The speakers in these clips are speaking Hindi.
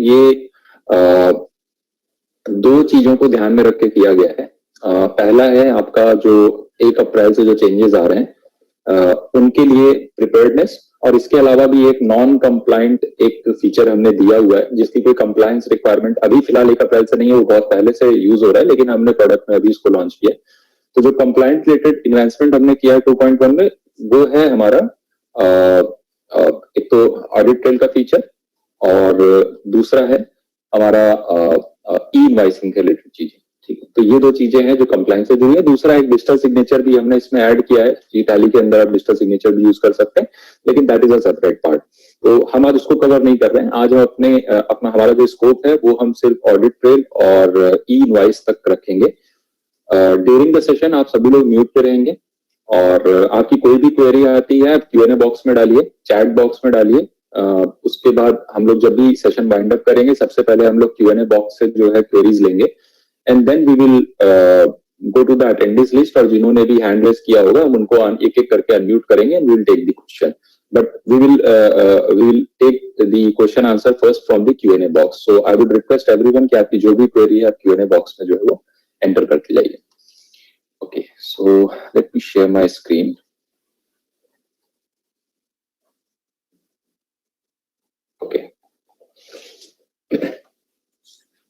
ये दो चीजों को ध्यान में रख के किया गया है। पहला है आपका जो 1 अप्रैल से जो चेंजेस आ रहे हैं उनके लिए प्रिपेयर्डनेस, और इसके अलावा भी एक नॉन कंप्लाइंट एक फीचर हमने दिया हुआ है जिसकी कोई कंप्लायंस रिक्वायरमेंट अभी फिलहाल 1 अप्रैल से नहीं है, वो बहुत पहले से यूज हो रहा है, लेकिन हमने प्रोडक्ट में अभी इसको लॉन्च किया। तो जो कंप्लायंट रिलेटेड इन्वेस्टमेंट हमने किया है 2.1 में, वो है हमारा एक तो ऑडिट ट्रेल का फीचर, और दूसरा है हमारा ई इनवॉइसिंग के रिलेटेड चीजें। ठीक है, तो ये दो चीजें हैं जो कंप्लायंस से जुड़ी है। दूसरा एक डिजिटल सिग्नेचर भी हमने इसमें ऐड किया है। जी-टैली के अंदर आप डिजिटल सिग्नेचर भी यूज कर सकते हैं, लेकिन that is a separate part, तो हम आज उसको कवर नहीं कर रहे हैं। आज हम अपना हमारा जो स्कोप है वो हम सिर्फ ऑडिट ट्रेल और ई इनवॉइस तक रखेंगे। ड्यूरिंग द सेशन आप सभी लोग म्यूट पे रहेंगे, और आपकी कोई भी क्वेरी आती है आप Q&A बॉक्स में डालिए, चैट बॉक्स में डालिए। उसके बाद हम लोग जब भी सेशन वाइंड अप करेंगे, सबसे पहले हम लोग Q&A बॉक्स से जो है क्वेरीज लेंगे, and then we will go to the attendance list, और जिन्होंने भी हैंड रेज किया होगा हम उनको एक एक करके अनम्यूट करेंगे and we will take the question, but we will take the question answer first from the Q&A box. So I would request everyone कि आपकी जो भी क्वेरी है आप Q&A बॉक्स में जो है वो एंटर करके जाइए। Okay, so let me share my screen. Okay.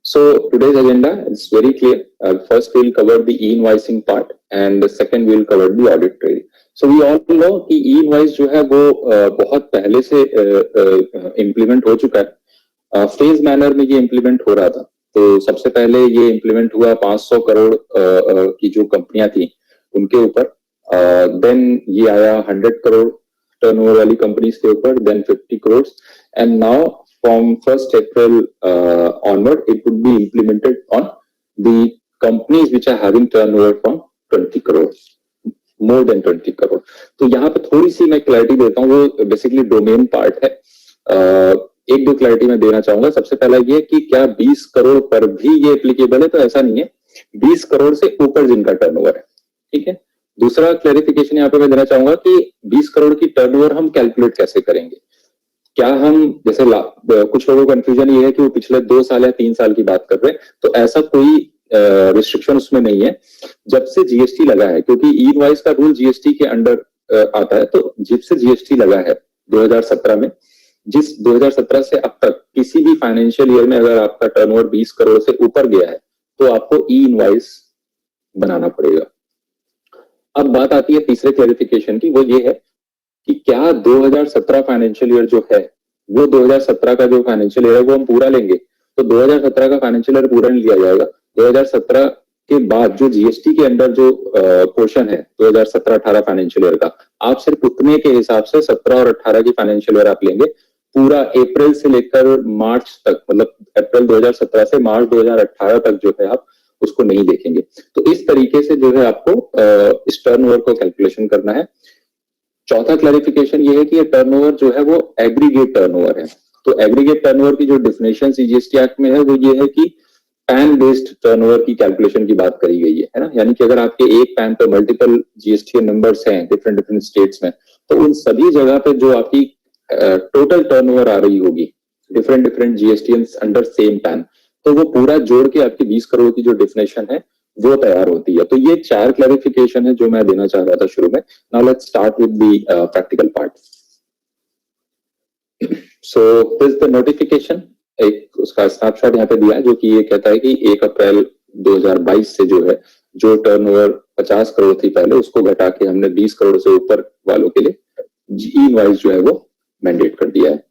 So today's agenda is very clear. First we'll cover the e-invoicing part, and the second we'll cover the audit trail. So we all know कि e-invoice जो है वो बहुत पहले से implement हो चुका है। फेज मैनर में ये implement हो रहा था। तो सबसे पहले ये implement हुआ 500 करोड़ की जो कंपनियां थी उनके ऊपर, देन ये आया 100 करोड़ टर्नओवर वाली कंपनीज के ऊपर, then 50 crore, and now from 1st April onward it would be implemented on the companies which are having turnover from 20 crore, more than 20 crore। तो यहाँ पे थोड़ी सी मैं क्लैरिटी देता हूँ, वो बेसिकली डोमेन पार्ट है। एक दो क्लैरिटी मैं देना चाहूंगा। सबसे पहला ये कि क्या 20 करोड़ पर भी ये एप्लीकेबल है, तो ऐसा नहीं है। 20 करोड़ से ऊपर जिनका टर्नओवर है, ठीक है। दूसरा क्लैरिफिकेशन यहाँ पे मैं देना चाहूंगा कि 20 करोड़ की टर्नओवर हम कैलकुलेट कैसे करेंगे। क्या हम जैसे कुछ लोगों को कंफ्यूजन ये है कि वो पिछले 2 साल या 3 साल की बात कर रहे हैं, तो ऐसा कोई रिस्ट्रिक्शन उसमें नहीं है। जब से जीएसटी लगा है, क्योंकि ई इनवॉइस का रूल जीएसटी के अंडर आता है, तो जब से जीएसटी लगा है 2017 में, जिस 2017 से अब तक किसी भी फाइनेंशियल ईयर में अगर आपका टर्नओवर 20 करोड़ से ऊपर गया है तो आपको ई इनवॉइस बनाना पड़ेगा। अब बात आती है तीसरे क्लैरिफिकेशन की, वो ये है कि क्या 2017 फाइनेंशियल ईयर जो है वो 2017 का जो फाइनेंशियल ईयर है वो हम पूरा लेंगे, तो 2017 का फाइनेंशियल ईयर पूरा नहीं लिया जाएगा। 2017 के बाद जो जीएसटी के अंदर जो पोर्शन है 2017-18 फाइनेंशियल ईयर का, आप सिर्फ उतने के हिसाब से 17 और 18 की फाइनेंशियल ईयर आप लेंगे। पूरा अप्रैल से लेकर मार्च तक, मतलब अप्रैल 2017 से मार्च 2018 तक जो है आप उसको नहीं देखेंगे। तो इस तरीके से जो है आपको इस टर्नओवर को कैलकुलेशन करना है। चौथा क्लैरिफिकेशन ये है कि ये टर्नओवर जो है वो एग्रीगेट टर्नओवर है। तो एग्रीगेट टर्नओवर की जो डिफिनेशन जीएसटी एक्ट में है वो ये है कि पैन बेस्ड टर्नओवर की कैलकुलेशन की बात करी गई है ना। यानी कि अगर आपके एक पैन पे मल्टीपल जीएसटी नंबर्स हैं डिफरेंट डिफरेंट स्टेट्स में, तो उन सभी जगह पे जो आपकी टोटल टर्नओवर आ रही होगी different different GST under same pan, तो वो पूरा जोड़ के आपकी 20 करोड़ की जो डिफिनेशन है वो तैयार होती है। तो ये 4 क्लैरिफिकेशन है जो मैं देना चाह रहा था शुरू में। Now let's start with the practical part. So this the notification, एक उसका स्नैपशॉट यहाँ पे दिया है जो कि ये कहता है कि 1 अप्रैल 2022 से जो है जो टर्नओवर 50 करोड़ थी पहले, उसको घटा के हमने 20 करोड़ से ऊपर वालों के लिए ई इनवॉइस जो है वो मैंडेट कर दिया है।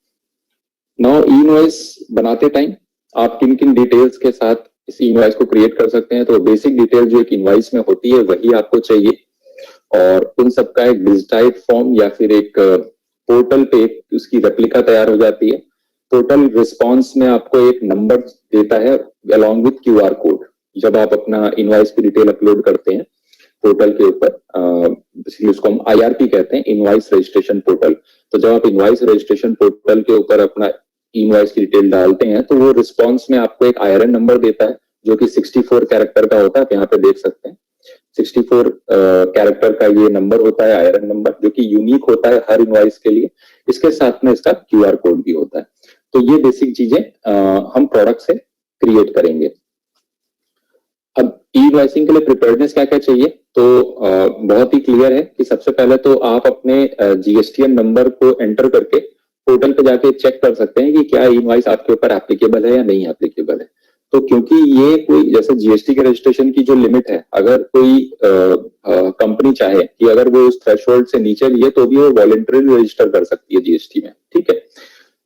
नाउ ई इनवॉइस बनाते टाइम आप किन किन डिटेल्स के साथ इस इनवॉइस को क्रिएट कर सकते हैं, तो बेसिक डिटेल जो एक इनवॉइस में होती है वही आपको चाहिए, और उन सबका एक डिजिटाइज फॉर्म या फिर एक पोर्टल पे उसकी रेप्लिका तैयार हो जाती है। पोर्टल रिस्पॉन्स में आपको एक नंबर देता है अलॉन्ग विथ क्यूआर कोड। जब आप अपना इनवॉइस की डिटेल अपलोड करते हैं पोर्टल के ऊपर, बेसिकली उसको हम आईआरपी कहते हैं, इनवॉइस रजिस्ट्रेशन पोर्टल। तो जब आप इनवॉइस रजिस्ट्रेशन पोर्टल के ऊपर अपना इनवॉइस की डिटेल डालते हैं तो वो रिस्पॉन्स में आपको एक आईआरएन नंबर देता है जो कि 64 कैरेक्टर का होता है। आप यहाँ पे देख सकते हैं 64 कैरेक्टर का ये नंबर होता है आईआरएन नंबर, जो कि यूनिक होता है हर इनवॉइस के लिए। इसके साथ में इसका क्यूआर कोड भी होता है। तो ये बेसिक चीजें हम प्रोडक्ट से क्रिएट करेंगे। अब ई इनवॉइसिंग के लिए प्रिपेयर्डनेस क्या क्या चाहिए, तो बहुत ही क्लियर है कि सबसे पहले तो आप अपने जीएसटीएन नंबर को एंटर करके पोर्टल पे जाके चेक कर सकते हैं कि क्या ई इनवॉइस आपके ऊपर एप्लीकेबल है या नहीं एप्लीकेबल है। तो क्योंकि ये कोई जैसे जीएसटी के रजिस्ट्रेशन की जो लिमिट है, अगर कोई कंपनी चाहे कि अगर वो उस थ्रेशोल्ड से नीचे भी है तो भी वो वॉलंटरी रजिस्टर कर सकती है जीएसटी में, ठीक है।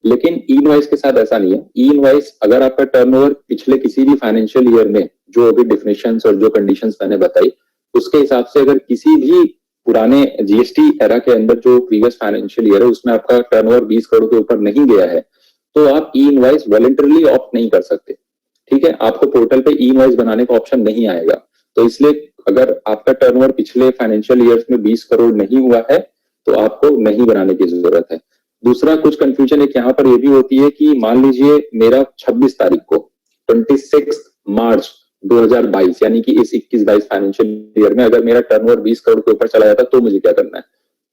लेकिन ई इनवॉइस के साथ ऐसा नहीं है। ई इनवॉइस अगर आपका टर्नओवर पिछले किसी भी फाइनेंशियल ईयर में जो अभी डिफिनेशंस और जो कंडीशंस मैंने बताई उसके हिसाब से अगर किसी भी पुराने जीएसटी एरा के अंदर जो प्रीवियस फाइनेंशियल ईयर है उसमें आपका टर्नओवर 20 करोड़ के ऊपर नहीं गया है तो आप ई इनवॉइस वॉलंटरली ऑप्ट नहीं कर सकते, ठीक है। आपको पोर्टल पे ई इनवॉइस बनाने का ऑप्शन नहीं आएगा। तो इसलिए अगर आपका टर्नओवर पिछले फाइनेंशियल ईयर्स में 20 करोड़ नहीं हुआ है तो आपको नहीं बनाने की जरूरत है। दूसरा कुछ कंफ्यूजन एक यहाँ पर ये भी होती है कि मान लीजिए मेरा 26 तारीख को 26 मार्च 2022 यानी कि इस 21-22 फाइनेंशियल ईयर में अगर मेरा टर्नओवर 20 करोड़ के ऊपर चला जाता तो मुझे क्या करना है,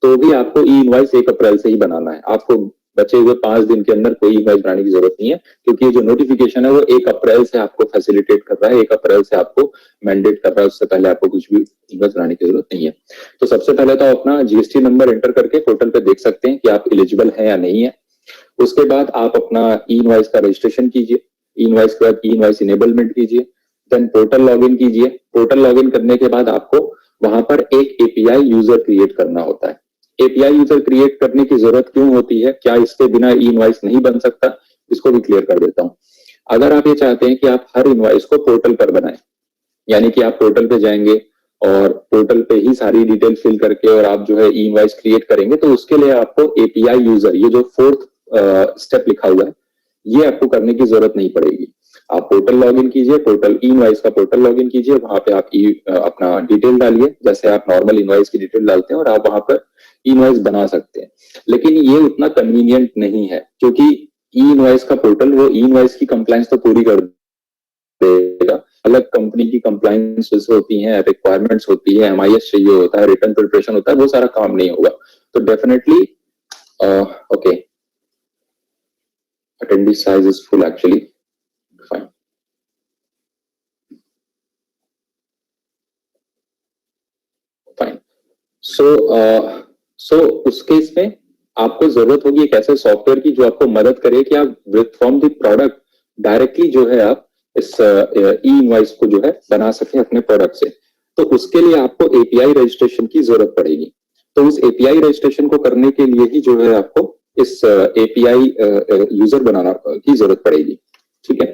तो भी आपको ई इनवॉइस 1 अप्रैल से ही बनाना है। आपको बचे हुए 5 दिन के अंदर कोई इनवॉइस बनाने की जरूरत नहीं है क्योंकि ये जो नोटिफिकेशन है वो 1 अप्रैल से आपको फैसिलिटेट कर रहा है, 1 अप्रैल से आपको मैंडेट कर रहा है, उससे पहले आपको कुछ भी इनवॉइस बनाने की जरूरत नहीं है। तो सबसे पहले तो अपना जीएसटी नंबर एंटर करके पोर्टल पे देख सकते हैं कि आप एलिजिबल हैं या नहीं है। उसके बाद आप अपना ई इनवॉइस का रजिस्ट्रेशन कीजिए, ई इनवॉइस के बाद ई इनवॉइस इनेबलमेंट कीजिए, देन पोर्टल लॉगिन कीजिए। पोर्टल लॉगिन करने के बाद आपको वहां पर एक एपीआई यूजर क्रिएट करना होता है। एपीआई यूजर क्रिएट करने की जरूरत क्यों होती है, क्या इसके बिना ई इनवॉइस नहीं बन सकता, इसको भी क्लियर कर देता हूँ। अगर आप ये चाहते हैं कि आप हर इनवॉइस को पोर्टल पर बनाएं, यानी कि आप पोर्टल पे जाएंगे और पोर्टल पे ही सारी डिटेल फिल करके और आप जो है ई इनवॉइस क्रिएट करेंगे, तो उसके लिए आपको एपीआई यूजर, ये जो 4th स्टेप लिखा हुआ है, ये आपको करने की जरूरत नहीं पड़ेगी। आप पोर्टल लॉगिन कीजिए, पोर्टल ई इनवॉइस का पोर्टल लॉगिन कीजिए, वहां पे आप अपना डिटेल डालिए जैसे आप नॉर्मल इनवॉइस की डिटेल डालते हैं और आप वहां पर ई इनवॉइस बना सकते हैं। लेकिन ये उतना कन्वीनियंट नहीं है क्योंकि ई इनवॉइस का पोर्टल वो ई इनवॉइस की कंप्लायंस तो पूरी कर देगा, अलग कंपनी की कंप्लायंस होती हैं, रिक्वायरमेंट्स होती है, एमआईएस चाहिए होता है, रिटर्न प्रिपरेशन होता है, वो सारा काम नहीं होगा। तो definitely okay, attendee size is full actually, fine, fine. So उस केस में आपको जरूरत होगी एक ऐसे सॉफ्टवेयर की जो आपको मदद करे कि आप फ्रॉम द प्रोडक्ट डायरेक्टली जो है आप इस ई इनवॉइस को जो है बना सके अपने प्रोडक्ट से। तो उसके लिए आपको एपीआई रजिस्ट्रेशन की जरूरत पड़ेगी। तो उस एपीआई रजिस्ट्रेशन को करने के लिए ही जो है आपको इस एपीआई यूजर बनाना की जरूरत पड़ेगी, ठीक है।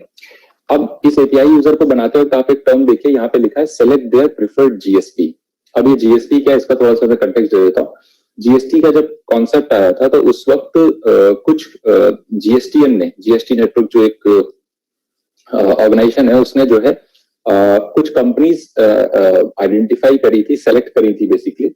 अब इस एपीआई यूजर को बनाते वक्त आप एक टर्म देखिए, यहाँ पे लिखा है सेलेक्ट देयर प्रिफर्ड जीएसपी। अब ये जीएसटी क्या है इसका थोड़ा सा मैं कंटेक्स्ट दे देता हूँ। जीएसटी का जब कॉन्सेप्ट आया था तो उस वक्त कुछ जीएसटीएन ने, जीएसटी नेटवर्क जो एक ऑर्गेनाइजेशन है, उसने जो है कुछ कंपनीज आइडेंटिफाई करी थी, सेलेक्ट करी थी बेसिकली,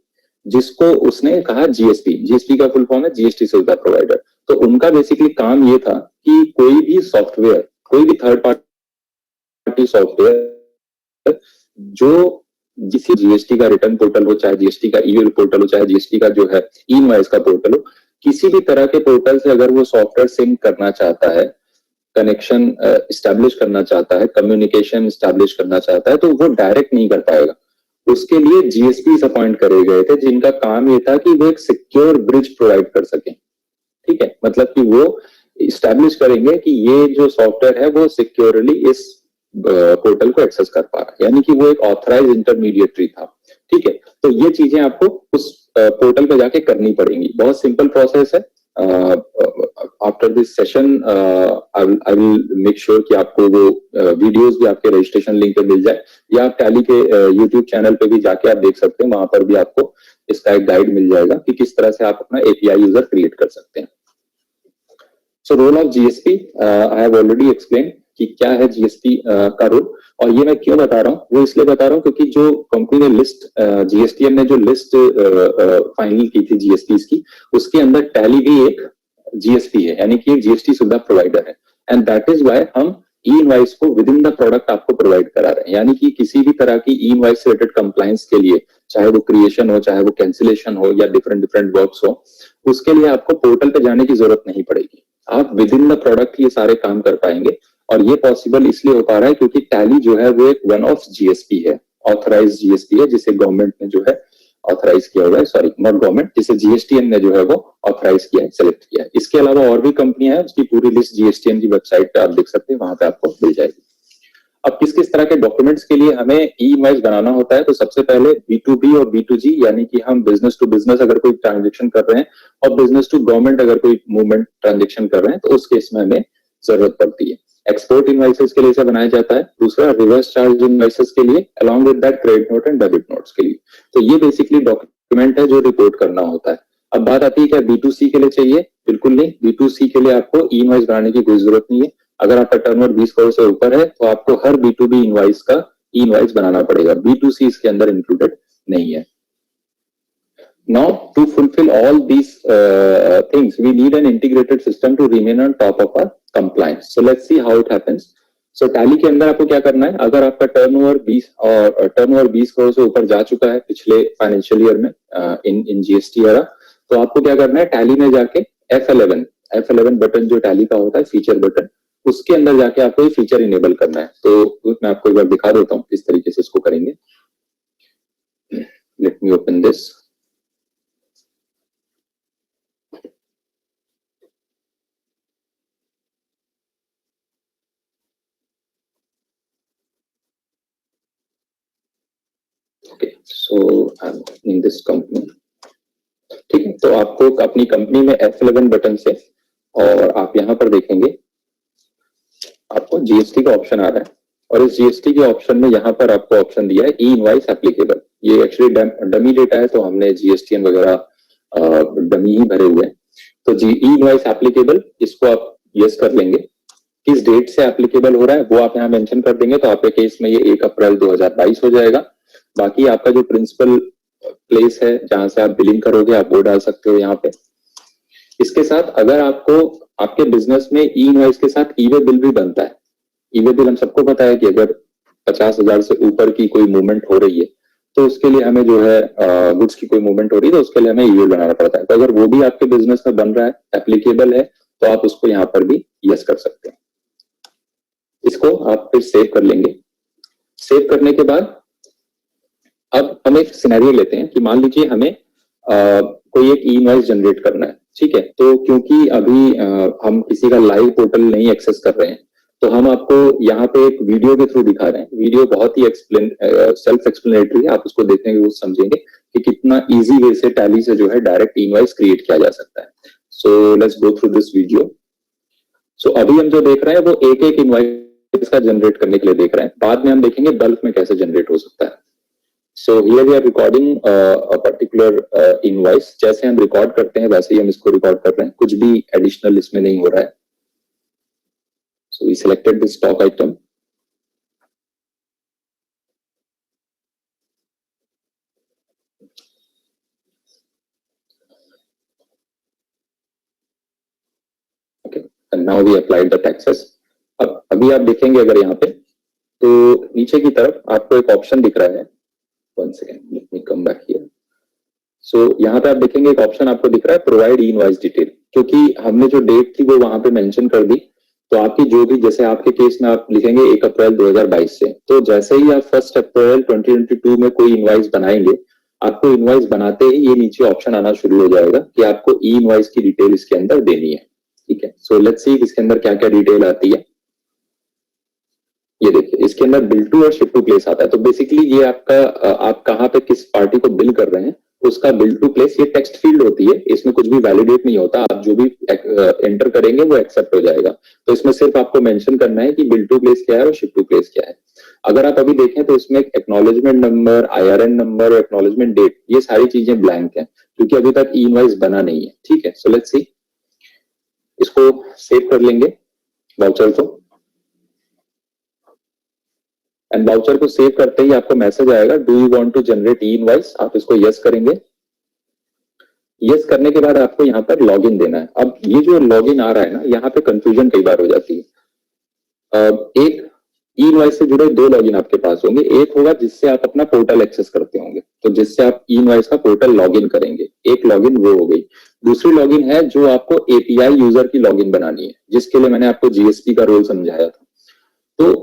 जिसको उसने कहा जीएसपी। जीएसपी का फुल फॉर्म है जीएसटी सुविधा प्रोवाइडर। तो उनका बेसिकली काम ये था कि कोई भी सॉफ्टवेयर, कोई भी थर्ड पार्टी सॉफ्टवेयर जो जिस जीएसटी का रिटर्न पोर्टल हो, चाहे जीएसटी का ई पोर्टल हो, चाहे जीएसटी का जो है ई इनवॉइस का पोर्टल हो, किसी भी तरह के पोर्टल से अगर वो सॉफ्टवेयर सिंक करना चाहता है, कनेक्शन इस्टेब्लिश करना चाहता है, कम्युनिकेशन इस्टेब्लिश करना चाहता है, तो वो डायरेक्ट नहीं कर पाएगा। उसके लिए जीएसपी अपॉइंट करे गए थे जिनका काम ये था कि वो एक सिक्योर ब्रिज प्रोवाइड कर सके, ठीक है। मतलब कि वो इस्टेब्लिश करेंगे कि ये जो सॉफ्टवेयर है वो सिक्योरली इस पोर्टल को एक्सेस कर पा रहा है, यानी कि वो एक ऑथराइज इंटरमीडिएटरी था, ठीक है। तो ये चीजें आपको उस पोर्टल पे जाके करनी पड़ेंगी। बहुत सिंपल प्रोसेस है। After this session I will make sure कि आपको वो वीडियोस भी आपके रजिस्ट्रेशन लिंक पे मिल जाए, या आप टैली के यूट्यूब चैनल पे भी जाके आप देख सकते हैं, वहां पर भी आपको इसका एक गाइड मिल जाएगा कि किस तरह से आप अपना एपीआई यूजर क्रिएट कर सकते हैं। So role of GST I have already explain कि क्या है जीएसटी का रोल। और ये मैं क्यों बता रहा हूँ, वो इसलिए बता रहा हूँ क्योंकि जो कंपनी ने लिस्ट, जीएसटीएन ने जो लिस्ट फाइनल की थी जीएसटी की, उसके अंदर टैली भी एक जीएसटी है, यानी कि एक जीएसटी सुविधा प्रोवाइडर है। एंड दैट इज वाई हम ई इनवॉइस को विद इन द प्रोडक्ट आपको प्रोवाइड करा रहे हैं, यानी कि किसी भी तरह की ई इनवॉइस रिलेटेड कंप्लायंस के लिए, चाहे वो क्रिएशन हो, चाहे वो कैंसिलेशन हो या डिफरेंट डिफरेंट वर्क्स हो, उसके लिए आपको पोर्टल पे जाने की जरूरत नहीं पड़ेगी। आप विद इन द प्रोडक्ट ये सारे काम कर पाएंगे। और ये पॉसिबल इसलिए हो पा रहा है क्योंकि टैली जो है वो एक वन ऑफ जीएसपी है, ऑथराइज जीएसपी है, जिसे गवर्नमेंट ने जो है ऑथराइज किया हुआ है, सॉरी नॉट गवर्नमेंट, जिसे जीएसटीएन ने जो है वो ऑथराइज किया है, सेलेक्ट किया है। इसके अलावा और भी कंपनियां हैं, उसकी पूरी लिस्ट जीएसटीएन की वेबसाइट पे आप देख सकते हैं, वहां पे आपको मिल जाएगी। अब किस किस तरह के डॉक्यूमेंट्स के लिए हमें ई इनवॉइस बनाना होता है, तो सबसे पहले B2B और B2G, यानी कि हम बिजनेस टू बिजनेस अगर कोई ट्रांजेक्शन कर रहे हैं और बिजनेस टू गवर्नमेंट अगर कोई मूवमेंट ट्रांजेक्शन कर रहे हैं, तो उस केस में हमें जरूरत पड़ती है। एक्सपोर्ट इनवॉइसेस के लिए इसे बनाया जाता है। दूसरा रिवर्स चार्ज इनवॉइसेस के लिए, along with that credit note and debit notes के लिए। तो ये बेसिकली डॉक्यूमेंट है जो रिपोर्ट करना होता है। अब बात आती है क्या B2C के लिए चाहिए? बिल्कुल नहीं, B2C के लिए आपको ई इनवॉइस बनाने की कोई जरूरत नहीं है। अगर आपका टर्नओवर 20 करोड़ से ऊपर है तो आपको हर B2B इनवॉइस का ई इनवॉइस बनाना पड़ेगा। B2C इसके अंदर इंक्लूडेड नहीं है। Now, to fulfill all these things, we need an integrated system to remain on top of our compliance. So let's see how it happens. So Tally के अंदर आपको क्या करना है? अगर आपका टर्नओवर 20 करोड़ से ऊपर जा चुका है पिछले फाइनेंशियल ईयर में इन जीएसटी एरा, तो आपको क्या करना है? टैली में जाके F11 बटन जो टैली का होता है, फीचर बटन, उसके अंदर जाके आपको ये फीचर इनेबल करना है। तो मैं आपको एक बार दिखा देता हूँ किस तरीके से इसको करेंगे। Let me open this. Okay, so I am in this company. ठीक है, तो आपको अपनी कंपनी में F11 बटन से, और आप यहाँ पर देखेंगे आपको जीएसटी का ऑप्शन आ रहा है, और इस जीएसटी के ऑप्शन में यहाँ पर आपको ऑप्शन दिया है ई इनवॉइस एप्लीकेबल। ये एक्चुअली डमी डेटा है, तो हमने जीएसटीएन वगैरह डमी ही भरे हुए हैं। तो जी ई इनवॉइस एप्लीकेबल, इसको आप यस कर लेंगे। किस डेट से एप्लीकेबल हो रहा है वो आप यहाँ मेंशन कर देंगे, तो आपके केस में ये 1 अप्रैल 2022 हो जाएगा। बाकी आपका जो प्रिंसिपल प्लेस है जहां से आप बिलिंग करोगे, आप वो डाल सकते हो यहाँ पे। इसके साथ अगर आपको आपके बिजनेस में ई इनवॉइस के साथ ई वे बिल भी बनता है। ई वे बिल हम सबको पता है कि अगर 50,000 से ऊपर की कोई मूवमेंट हो रही है तो उसके लिए हमें जो है गुड्स की कोई मूवमेंट हो रही है तो उसके लिए हमें ई वे बनाना पड़ता है। तो अगर वो भी आपके बिजनेस में बन रहा है, एप्लीकेबल है, तो आप उसको यहाँ पर भी यस कर सकते हैं। इसको आप फिर सेव कर लेंगे। सेव करने के बाद अब हम एक सिनेरियो लेते हैं कि मान लीजिए हमें कोई एक ई इनवॉइस जनरेट करना है। ठीक है, तो क्योंकि अभी हम किसी का लाइव पोर्टल नहीं एक्सेस कर रहे हैं, तो हम आपको यहाँ पे एक वीडियो के थ्रू दिखा रहे हैं। वीडियो बहुत ही सेल्फ एक्सप्लेनेटरी है, आप उसको देखेंगे वो समझेंगे कि कितना इजी वे से टैली से जो है डायरेक्ट इनवॉइस क्रिएट किया जा सकता है। So let's go through this video. So अभी हम जो देख रहे हैं वो एक एक इनवॉइस का जनरेट करने के लिए देख रहे हैं, बाद में हम देखेंगे बल्क में कैसे जनरेट हो सकता है। So here we are recording a particular invoice। जैसे हम रिकॉर्ड करते हैं वैसे ही हम इसको रिकॉर्ड कर रहे हैं, कुछ भी एडिशनल इसमें नहीं हो रहा है। So we selected the stock item। Okay, and now we applied the taxes। अब अभी आप देखेंगे अगर यहाँ पे, तो नीचे की तरफ आपको एक ऑप्शन दिख रहा है। One second, let me come back here। सो यहाँ पे आप देखेंगे एक ऑप्शन आपको दिख रहा है प्रोवाइड ई इनवॉइस डिटेल। क्योंकि हमने जो डेट थी वो वहां पे मेंशन कर दी, तो आपकी जो भी, जैसे आपके केस में आप लिखेंगे 1 अप्रैल 2022 से, तो जैसे ही आप 1 अप्रैल 2022 में कोई इनवॉइस बनाएंगे, आपको इनवॉइस बनाते ही ये नीचे ऑप्शन आना शुरू हो जाएगा कि आपको ई इनवॉइस की डिटेल इसके अंदर देनी है। ठीक है, सो लेट्स सी इसके अंदर क्या क्या डिटेल आती है। ये देखिए इसके अंदर बिल टू और शिप टू प्लेस आता है। तो बेसिकली ये आपका आप कहाँ पे किस पार्टी को बिल कर रहे हैं उसका बिल टू प्लेस, ये टेक्स्ट फील्ड होती है, इसमें कुछ भी वैलिडेट नहीं होता, आप जो भी एंटर करेंगे वो एक्सेप्ट हो जाएगा। तो इसमें सिर्फ आपको मेंशन करना है कि बिल टू प्लेस क्या है और शिप टू प्लेस क्या है। अगर आप अभी देखें तो इसमें एक्नॉलेजमेंट नंबर, IRN नंबर और एक्नॉलेजमेंट डेट, ये सारी चीजें ब्लैंक है क्योंकि अभी तक ई इनवॉइस बना नहीं है। ठीक है, सो लेट्स सी, इसको सेव कर लेंगे वाउचर को, एंड वाउचर को सेव करते ही आपको मैसेज आएगा do you want to generate e invoice. आप इसको यस करेंगे। यस करने के बाद आपको यहाँ पर लॉगिन देना है। अब ये जो लॉगिन आ रहा है ना, यहाँ पे कंफ्यूजन कई बार हो जाती है। एक ई इनवॉइस से जुड़े दो लॉगिन आपके पास होंगे। एक होगा जिससे आप अपना पोर्टल एक्सेस करते होंगे, तो जिससे आप ई इनवॉइस का पोर्टल लॉगिन करेंगे, एक लॉगिन वो हो गई। दूसरी लॉगिन है जो आपको एपीआई यूजर की लॉगिन बनानी है, जिसके लिए मैंने आपको जीएसपी का रोल समझाया था। तो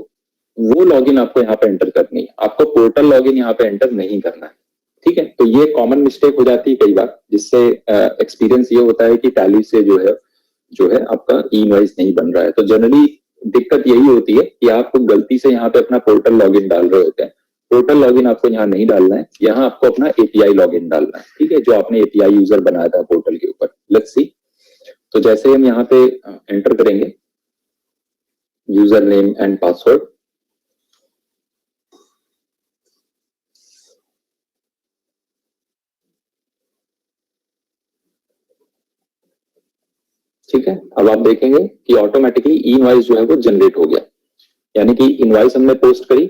वो लॉगिन आपको यहाँ पे एंटर करनी है, आपको पोर्टल लॉगिन यहाँ पे एंटर नहीं करना है। ठीक है, तो ये कॉमन मिस्टेक हो जाती है कई बार, जिससे एक्सपीरियंस ये होता है कि टैली से जो है आपका ई इनवॉइस नहीं बन रहा है। तो जनरली दिक्कत यही होती है कि आप गलती से यहाँ पे अपना पोर्टल लॉगिन डाल रहे होते हैं। पोर्टल लॉगिन आपको यहाँ नहीं डालना है, यहाँ आपको अपना एपीआई लॉगिन डालना है। ठीक है, जो आपने एपीआई यूजर बनाया था पोर्टल के ऊपर। लेट्स सी, तो जैसे हम यहाँ पे एंटर करेंगे यूजर नेम एंड पासवर्ड, ठीक है, अब आप देखेंगे कि ऑटोमेटिकली ई इनवॉइस जो है वो जनरेट हो गया। यानी कि इनवॉइस हमने पोस्ट करी,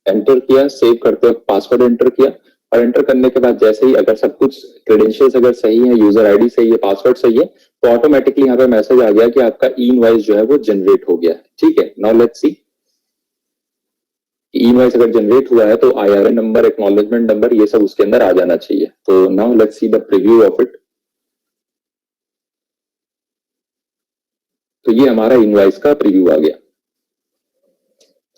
एंटर किया, सेव करते वक्त पासवर्ड एंटर किया, और एंटर करने के बाद जैसे ही अगर सब कुछ क्रेडेंशियल्स अगर सही है, यूजर आईडी सही है, पासवर्ड सही है, तो ऑटोमेटिकली यहाँ पे मैसेज आ गया कि आपका ई इनवॉइस जो है वो जनरेट हो गया है। ठीक है, now let's see, E invoice अगर जनरेट हुआ है तो आईआरएन नंबर, एक्नॉलेजमेंट नंबर, ये सब उसके अंदर आ जाना चाहिए। तो now let's see the preview of it. तो ये हमारा इनवॉइस का प्रीव्यू आ गया।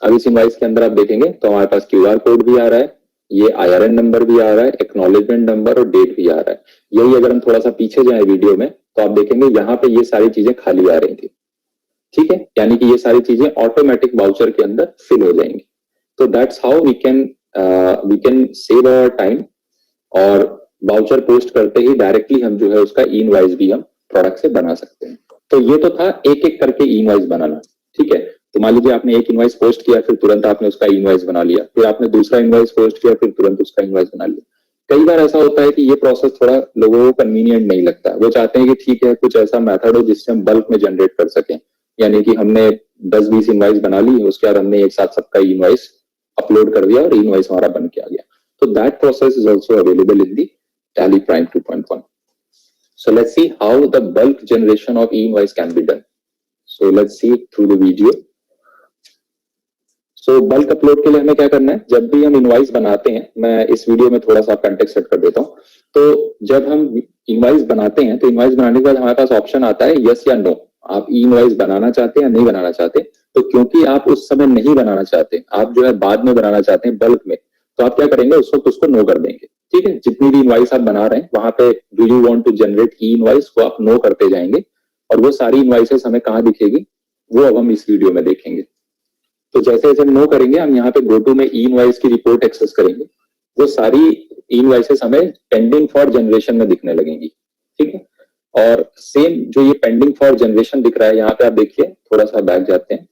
अब इस इनवॉइस के अंदर आप देखेंगे तो हमारे पास क्यूआर कोड भी आ रहा है, ये आईआरएन नंबर भी आ रहा है, एक्नॉलेजमेंट नंबर और डेट भी आ रहा है। यही अगर हम थोड़ा सा पीछे जाए वीडियो में तो आप देखेंगे यहाँ पे ये सारी चीजें खाली आ रही थी। ठीक है, यानी कि ये सारी चीजें ऑटोमेटिक वाउचर के अंदर फिल हो जाएंगी। तो that's how we can save our time, और वाउचर पोस्ट करते ही डायरेक्टली हम जो है उसका ई इनवॉइस भी हम प्रोडक्ट से बना सकते हैं। तो ये तो था एक एक करके ई इनवॉइस बनाना। ठीक है, तो मान लीजिए आपने एक इनवॉइस पोस्ट किया, फिर तुरंत आपने उसका इनवॉइस बना लिया, फिर आपने दूसरा इनवॉइस पोस्ट किया, फिर तुरंत उसका इनवॉइस बना लिया। कई बार ऐसा होता है कि ये प्रोसेस थोड़ा लोगों को कन्वीनियंट नहीं लगता, वो चाहते हैं कि ठीक है कुछ ऐसा मेथड हो जिससे हम बल्क में जनरेट कर सकें, यानी कि हमने 10-20 इनवॉइस बना ली, उसके बाद हमने एक साथ सबका इनवॉइस अपलोड कर दिया और इनवॉइस हमारा बन के आ गया। तो that process is also available in the Tally Prime 2.1. So let's see how the bulk generation of e-invoice can be done. So let's see through the video. So bulk upload के लिए हमें क्या करना है, जब भी हम इनवॉइस बनाते हैं, मैं इस वीडियो में थोड़ा सा कंटेक्स्ट सेट कर देता हूँ। तो जब हम इनवॉइस बनाते हैं तो इनवॉइस बनाने के बाद हमारे पास ऑप्शन आता है यस या नो, आप ई इनवॉइस बनाना चाहते हैं या नहीं बनाना चाहते। तो क्योंकि आप उस समय नहीं बनाना चाहते, आप जो है बाद में बनाना चाहते हैं बल्क में, तो आप क्या करेंगे, उस वक्त उसको नो कर देंगे। ठीक है, जितनी भी इनवॉइस आप बना रहे हैं वहां पे do you want to generate e invoice, वो आप नो करते जाएंगे, और वो सारी इनवॉइसेस हमें कहाँ दिखेगी, वो अब हम इस वीडियो में देखेंगे। तो जैसे जैसे हम नो करेंगे, हम यहाँ पे गो टू में ई इनवॉइस की रिपोर्ट एक्सेस करेंगे, वो सारी ई इनवॉइसेस हमें पेंडिंग फॉर जनरेशन में दिखने लगेंगी। ठीक है, और सेम जो ये पेंडिंग फॉर जनरेशन दिख रहा है, यहाँ पे आप देखिए, थोड़ा सा बैक जाते हैं,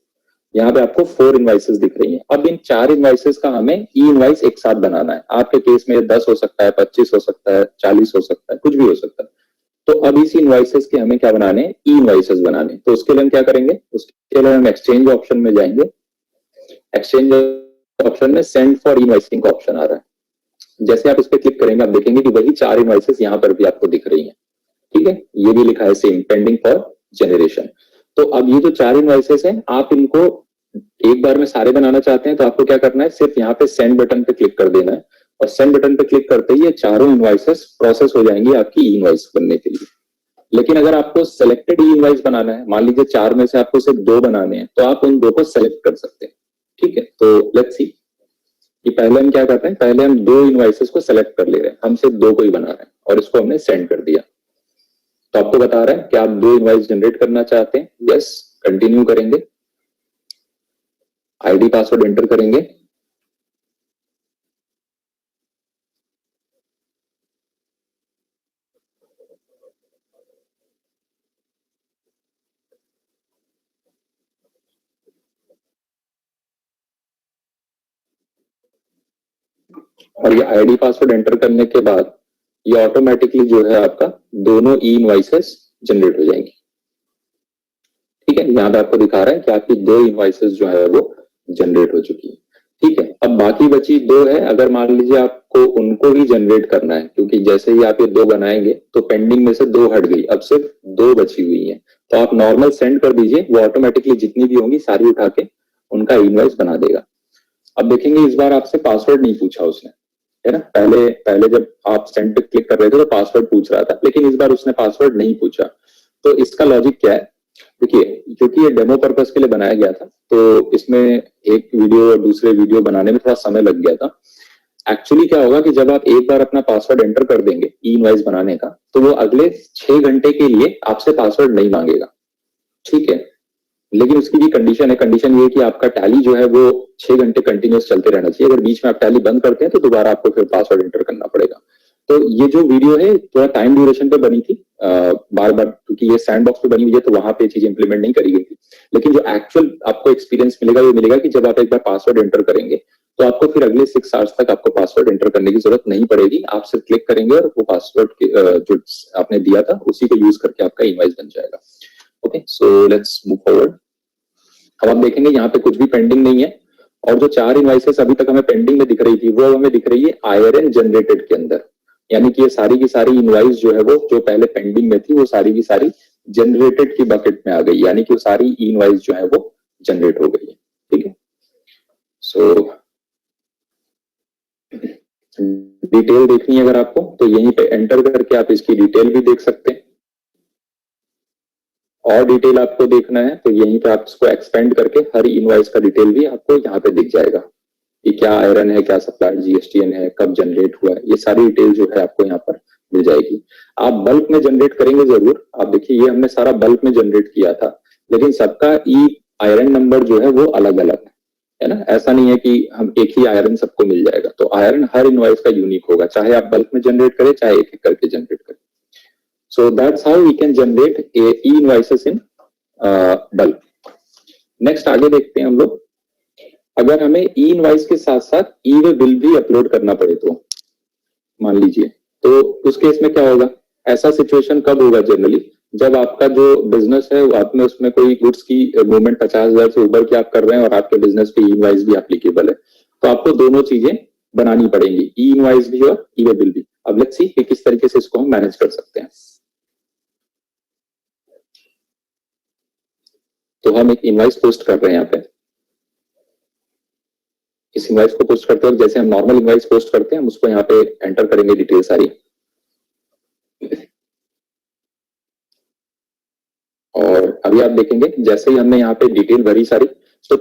यहाँ पे आपको 4 इनवॉइसेस दिख रही हैं। अब इन 4 इनवॉइसेस का हमें ई इनवॉइस एक साथ बनाना है। आपके केस में 10 हो सकता है, 25 हो सकता है, 40 हो सकता है, कुछ भी हो सकता है। तो अब इसी इनवॉइसेस के हमें क्या बनाने, ई इनवॉइसेस बनाने। तो उसके लिए हम क्या करेंगे, उसके लिए हम एक्सचेंज ऑप्शन में जाएंगे। एक्सचेंज ऑप्शन में सेंड फॉर इनवॉइसिंग का ऑप्शन आ रहा है। जैसे आप इस पर क्लिक करेंगे, आप देखेंगे कि वही 4 इनवॉइसेस यहाँ पर भी आपको दिख रही है। ठीक है, ये भी लिखा है सेम, पेंडिंग फॉर जनरेशन। तो अब ये जो 4 इनवॉइसेस हैं, आप इनको एक बार में सारे बनाना चाहते हैं, तो आपको क्या करना है, सिर्फ यहाँ पे सेंड बटन पे क्लिक कर देना है, और सेंड बटन पे क्लिक करते ही ये चारों इनवॉइसेस प्रोसेस हो जाएंगी आपकी ई इनवॉइस बनने के लिए। लेकिन अगर आपको सिलेक्टेड ई इनवॉइस बनाना है, मान लीजिए 4 में से आपको सिर्फ 2 बनाने हैं, तो आप उन 2 को सेलेक्ट कर सकते हैं। ठीक है, तो लेट्स सी कि पहले हम क्या करते हैं, पहले हम 2 इनवॉइसेस को सेलेक्ट कर ले रहे हैं, हम सिर्फ 2 को ही बना रहे हैं, और इसको हमने सेंड कर दिया। तो आपको बता रहा है कि आप 2 इनवॉइस जनरेट करना चाहते हैं। यस, कंटिन्यू करेंगे, आईडी पासवर्ड एंटर करेंगे, और ये आईडी पासवर्ड एंटर करने के बाद ये ऑटोमेटिकली जो है आपका दोनों ई इनवॉइसेस जनरेट हो जाएंगी। ठीक है, यहाँ पे आपको दिखा रहा है कि आपकी 2 इनवॉइसेस जो है वो जनरेट हो चुकी है। ठीक है, अब बाकी बची 2 है। अगर मान लीजिए आपको उनको भी जनरेट करना है, क्योंकि जैसे ही आप ये 2 बनाएंगे तो पेंडिंग में से 2 हट गई, अब सिर्फ 2 बची हुई है, तो आप नॉर्मल सेंड कर दीजिए, वो ऑटोमेटिकली जितनी भी होंगी सारी उठा के उनका इनवॉइस बना देगा। अब देखेंगे इस बार आपसे पासवर्ड नहीं पूछा उसने, है ना। पहले पहले जब आप सेंड पे क्लिक कर रहे थे तो पासवर्ड पूछ रहा था, लेकिन इस बार उसने पासवर्ड नहीं पूछा। तो इसका लॉजिक क्या है, देखिए क्योंकि ये डेमो पर्पस के लिए बनाया गया था, तो इसमें एक वीडियो और दूसरे वीडियो बनाने में थोड़ा समय लग गया था। एक्चुअली क्या होगा कि जब आप एक बार अपना पासवर्ड एंटर कर देंगे ई इनवॉइस बनाने का, तो वो अगले 6 घंटे के लिए आपसे पासवर्ड नहीं मांगेगा, ठीक है। लेकिन उसकी भी कंडीशन है, कंडीशन ये है कि आपका टैली जो है वो 6 घंटे कंटिन्यूस चलते रहना चाहिए। अगर बीच में आप टैली बंद करते हैं तो दोबारा आपको फिर पासवर्ड एंटर करना पड़ेगा। तो ये जो वीडियो है थोड़ा टाइम ड्यूरेशन पे बनी थी, बार बार, क्योंकि ये सैंड बॉक्स पे बनी हुई है तो वहां पे चीज इंप्लीमेंट नहीं करी गई थी। लेकिन जो एक्चुअल आपको एक्सपीरियंस मिलेगा वो मिलेगा कि जब आप एक बार पासवर्ड एंटर करेंगे तो आपको फिर अगले 6 आवर्स तक आपको पासवर्ड एंटर करने की जरूरत नहीं पड़ेगी। आप सिर्फ क्लिक करेंगे और वो पासवर्ड जो आपने दिया था उसी को यूज करके आपका इनवॉइस बन जाएगा। Okay, so let's move forward. अब आप देखेंगे यहाँ पे कुछ भी पेंडिंग नहीं है, और जो 4 इनवॉइसेस अभी तक हमें पेंडिंग में दिख रही थी वो हमें दिख रही है आईआरएन जनरेटेड के अंदर। यानी कि ये सारी की सारी इनवॉइस जो है वो जो पहले पेंडिंग में थी वो सारी की सारी जनरेटेड की बकेट में आ गई, यानी कि वो सारी इनवॉइस जो है वो जनरेट हो गई है, ठीक है। सो डिटेल देखनी है अगर आपको तो यहीं पे एंटर करके आप इसकी डिटेल भी देख सकते हैं, और डिटेल आपको देखना है तो यहीं पे आप इसको एक्सपेंड करके हर इनवॉइस का डिटेल भी आपको यहाँ पे दिख जाएगा कि क्या आयरन है, क्या सप्लायर जीएसटीएन है, कब जनरेट हुआ है, ये सारी डिटेल जो है आपको यहाँ पर मिल जाएगी। आप बल्क में जनरेट करेंगे जरूर। आप देखिए ये हमने सारा बल्क में जनरेट किया था, लेकिन सबका ई आयरन नंबर जो है वो अलग अलग है ना। ऐसा नहीं है कि हम एक ही आयरन सबको मिल जाएगा, तो आयरन हर इनवॉइस का यूनिक होगा, चाहे आप बल्क में जनरेट करें चाहे एक एक करके जनरेट करें। So that's how we can generate e-invoices in bulk. Next आगे देखते हैं हम लोग। अगर हमें ई इनवॉइस के साथ साथ ई वे बिल भी अपलोड करना पड़े तो मान लीजिए, तो उस केस में क्या होगा। ऐसा सिचुएशन कब होगा जनरली, जब आपका जो बिजनेस है आप में उसमें कोई गुड्स की मूवमेंट 50,000 से ऊपर की आप कर रहे हैं और आपके बिजनेस पे ई इनवॉइस भी एप्लीकेबल है, तो आपको दोनों चीजें बनानी पड़ेंगी, ई इनवॉइस भी और ई वे बिल भी। अब लेट्स सी कि किस तरीके से इसको हम मैनेज कर सकते हैं। तो हम एक इनवॉइस पोस्ट कर रहे हैं यहाँ पे। इस इनवॉइस को पोस्ट करते वक्त जैसे हम नॉर्मल इनवॉइस पोस्ट करते हैं हम उसको यहाँ पे एंटर करेंगे डिटेल सारी, और अभी आप देखेंगे जैसे ही हमने यहाँ पे डिटेल भरी सारी, तो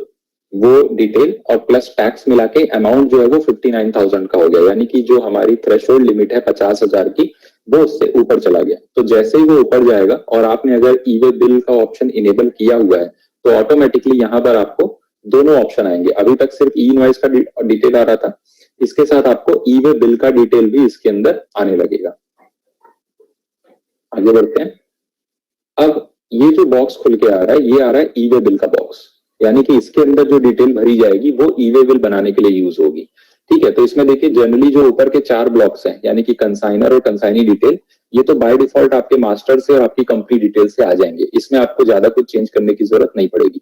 वो डिटेल और प्लस टैक्स मिला के अमाउंट जो है वो 59,000 का हो गया, यानी कि जो हमारी थ्रेशोल्ड लिमिट है 50,000 की वो उससे ऊपर चला गया। तो जैसे ही वो ऊपर जाएगा और आपने अगर ई वे बिल का ऑप्शन इनेबल किया हुआ है तो ऑटोमेटिकली यहाँ पर आपको दोनों ऑप्शन आएंगे। अभी तक सिर्फ ई इनवॉइस का डिटेल आ रहा था, इसके साथ आपको ई वे बिल का डिटेल भी इसके अंदर आने लगेगा। आगे बढ़ते हैं। अब ये जो बॉक्स खुल के आ रहा है ये आ रहा है ई वे बिल का बॉक्स, यानी कि इसके अंदर जो डिटेल भरी जाएगी वो ई वे बिल बनाने के लिए यूज होगी, ठीक है। तो इसमें देखिए जनरली जो ऊपर के 4 ब्लॉक्स हैं यानी कि कंसाइनर और कंसाइनी डिटेल, ये तो बाय डिफॉल्ट आपके मास्टर से और आपकी कंपनी डिटेल से आ जाएंगे, इसमें आपको ज्यादा कुछ चेंज करने की जरूरत नहीं पड़ेगी।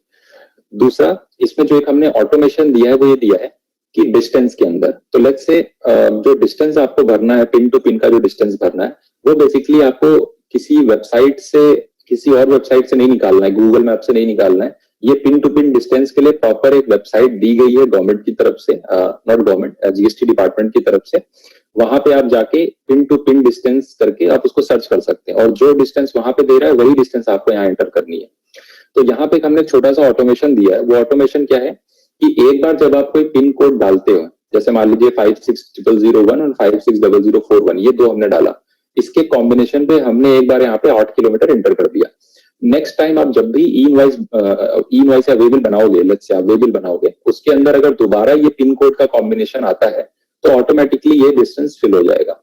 दूसरा, इसमें जो एक हमने ऑटोमेशन दिया है वो ये दिया है कि डिस्टेंस के अंदर, तो लेट्स से जो डिस्टेंस आपको भरना है, पिन टू पिन का जो डिस्टेंस भरना है वो बेसिकली आपको किसी वेबसाइट से, किसी और वेबसाइट से नहीं निकालना है, गूगल मैप से नहीं निकालना है। ये पिन टू पिन डिस्टेंस के लिए प्रॉपर एक वेबसाइट दी गई है गवर्नमेंट की तरफ से, नॉट गवर्नमेंट, जीएसटी डिपार्टमेंट की तरफ से। वहां पे आप जाके पिन टू पिन डिस्टेंस करके आप उसको सर्च कर सकते हैं, और जो डिस्टेंस वहां पे दे रहा है वही डिस्टेंस आपको यहाँ एंटर करनी है। तो यहाँ पे हमने छोटा सा ऑटोमेशन दिया है। वो ऑटोमेशन क्या है कि एक बार जब आप कोई पिन कोड डालते हो, जैसे मान लीजिए 560001 और 560041, ये दो हमने डाला, इसके कॉम्बिनेशन पे हमने एक बार यहाँ पे 8 किलोमीटर एंटर कर दिया। नेक्स्ट टाइम आप जब भी ई इनवॉइस या वे बिल बनाओगे, लेट्स से आप वे बिल बनाओगे, उसके अंदर अगर दोबारा ये पिन कोड का कॉम्बिनेशन आता है तो ऑटोमेटिकली ये डिस्टेंस फिल हो जाएगा।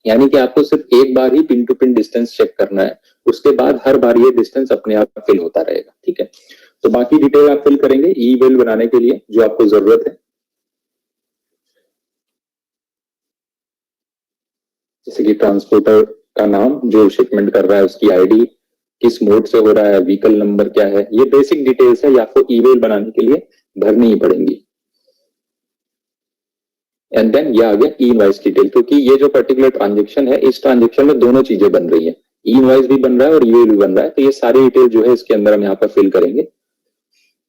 यानी कि आपको सिर्फ एक बार ही pin to pin distance check करना है, उसके बाद हर बार ये डिस्टेंस अपने आप फिल होता रहेगा, ठीक है। तो बाकी डिटेल आप फिल करेंगे ई बिल बनाने के लिए जो आपको जरूरत है, जैसे कि ट्रांसपोर्टर का नाम, जो शिपमेंट कर रहा है उसकी आईडी, किस मोड से हो रहा है, व्हीकल नंबर क्या है, ये बेसिक डिटेल्स है, ये आपको ईमेल बनाने के लिए भरनी ही पड़ेंगी। एंड देन ये आ गया ई इनवॉइस डिटेल, क्योंकि ये जो पर्टिकुलर ट्रांजेक्शन है इस ट्रांजेक्शन में दोनों चीजें बन रही है, ई इनवॉइस भी बन रहा है और ईमेल भी बन रहा है, तो ये सारी डिटेल जो है इसके अंदर हम यहाँ पर फिल करेंगे।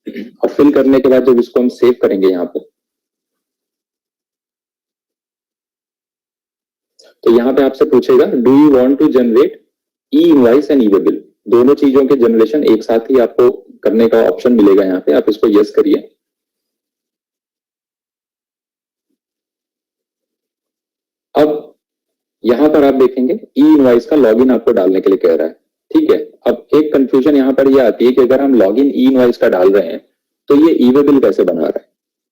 और फिल करने के बाद जब इसको हम सेव करेंगे यहाँ पे, तो यहाँ पे आपसे पूछेगा do you want to generate e invoice and e way bill, दोनों चीजों के जनरेशन एक साथ ही आपको करने का ऑप्शन मिलेगा यहाँ पे, आप इसको यस करिए। अब यहाँ पर आप देखेंगे ई इनवॉइस का लॉगिन आपको डालने के लिए कह रहा है, ठीक है। अब एक कंफ्यूजन यहाँ पर ये आती है कि अगर हम लॉगिन ई इनवॉइस का डाल रहे हैं तो ये ई वे बिल कैसे बना रहा है,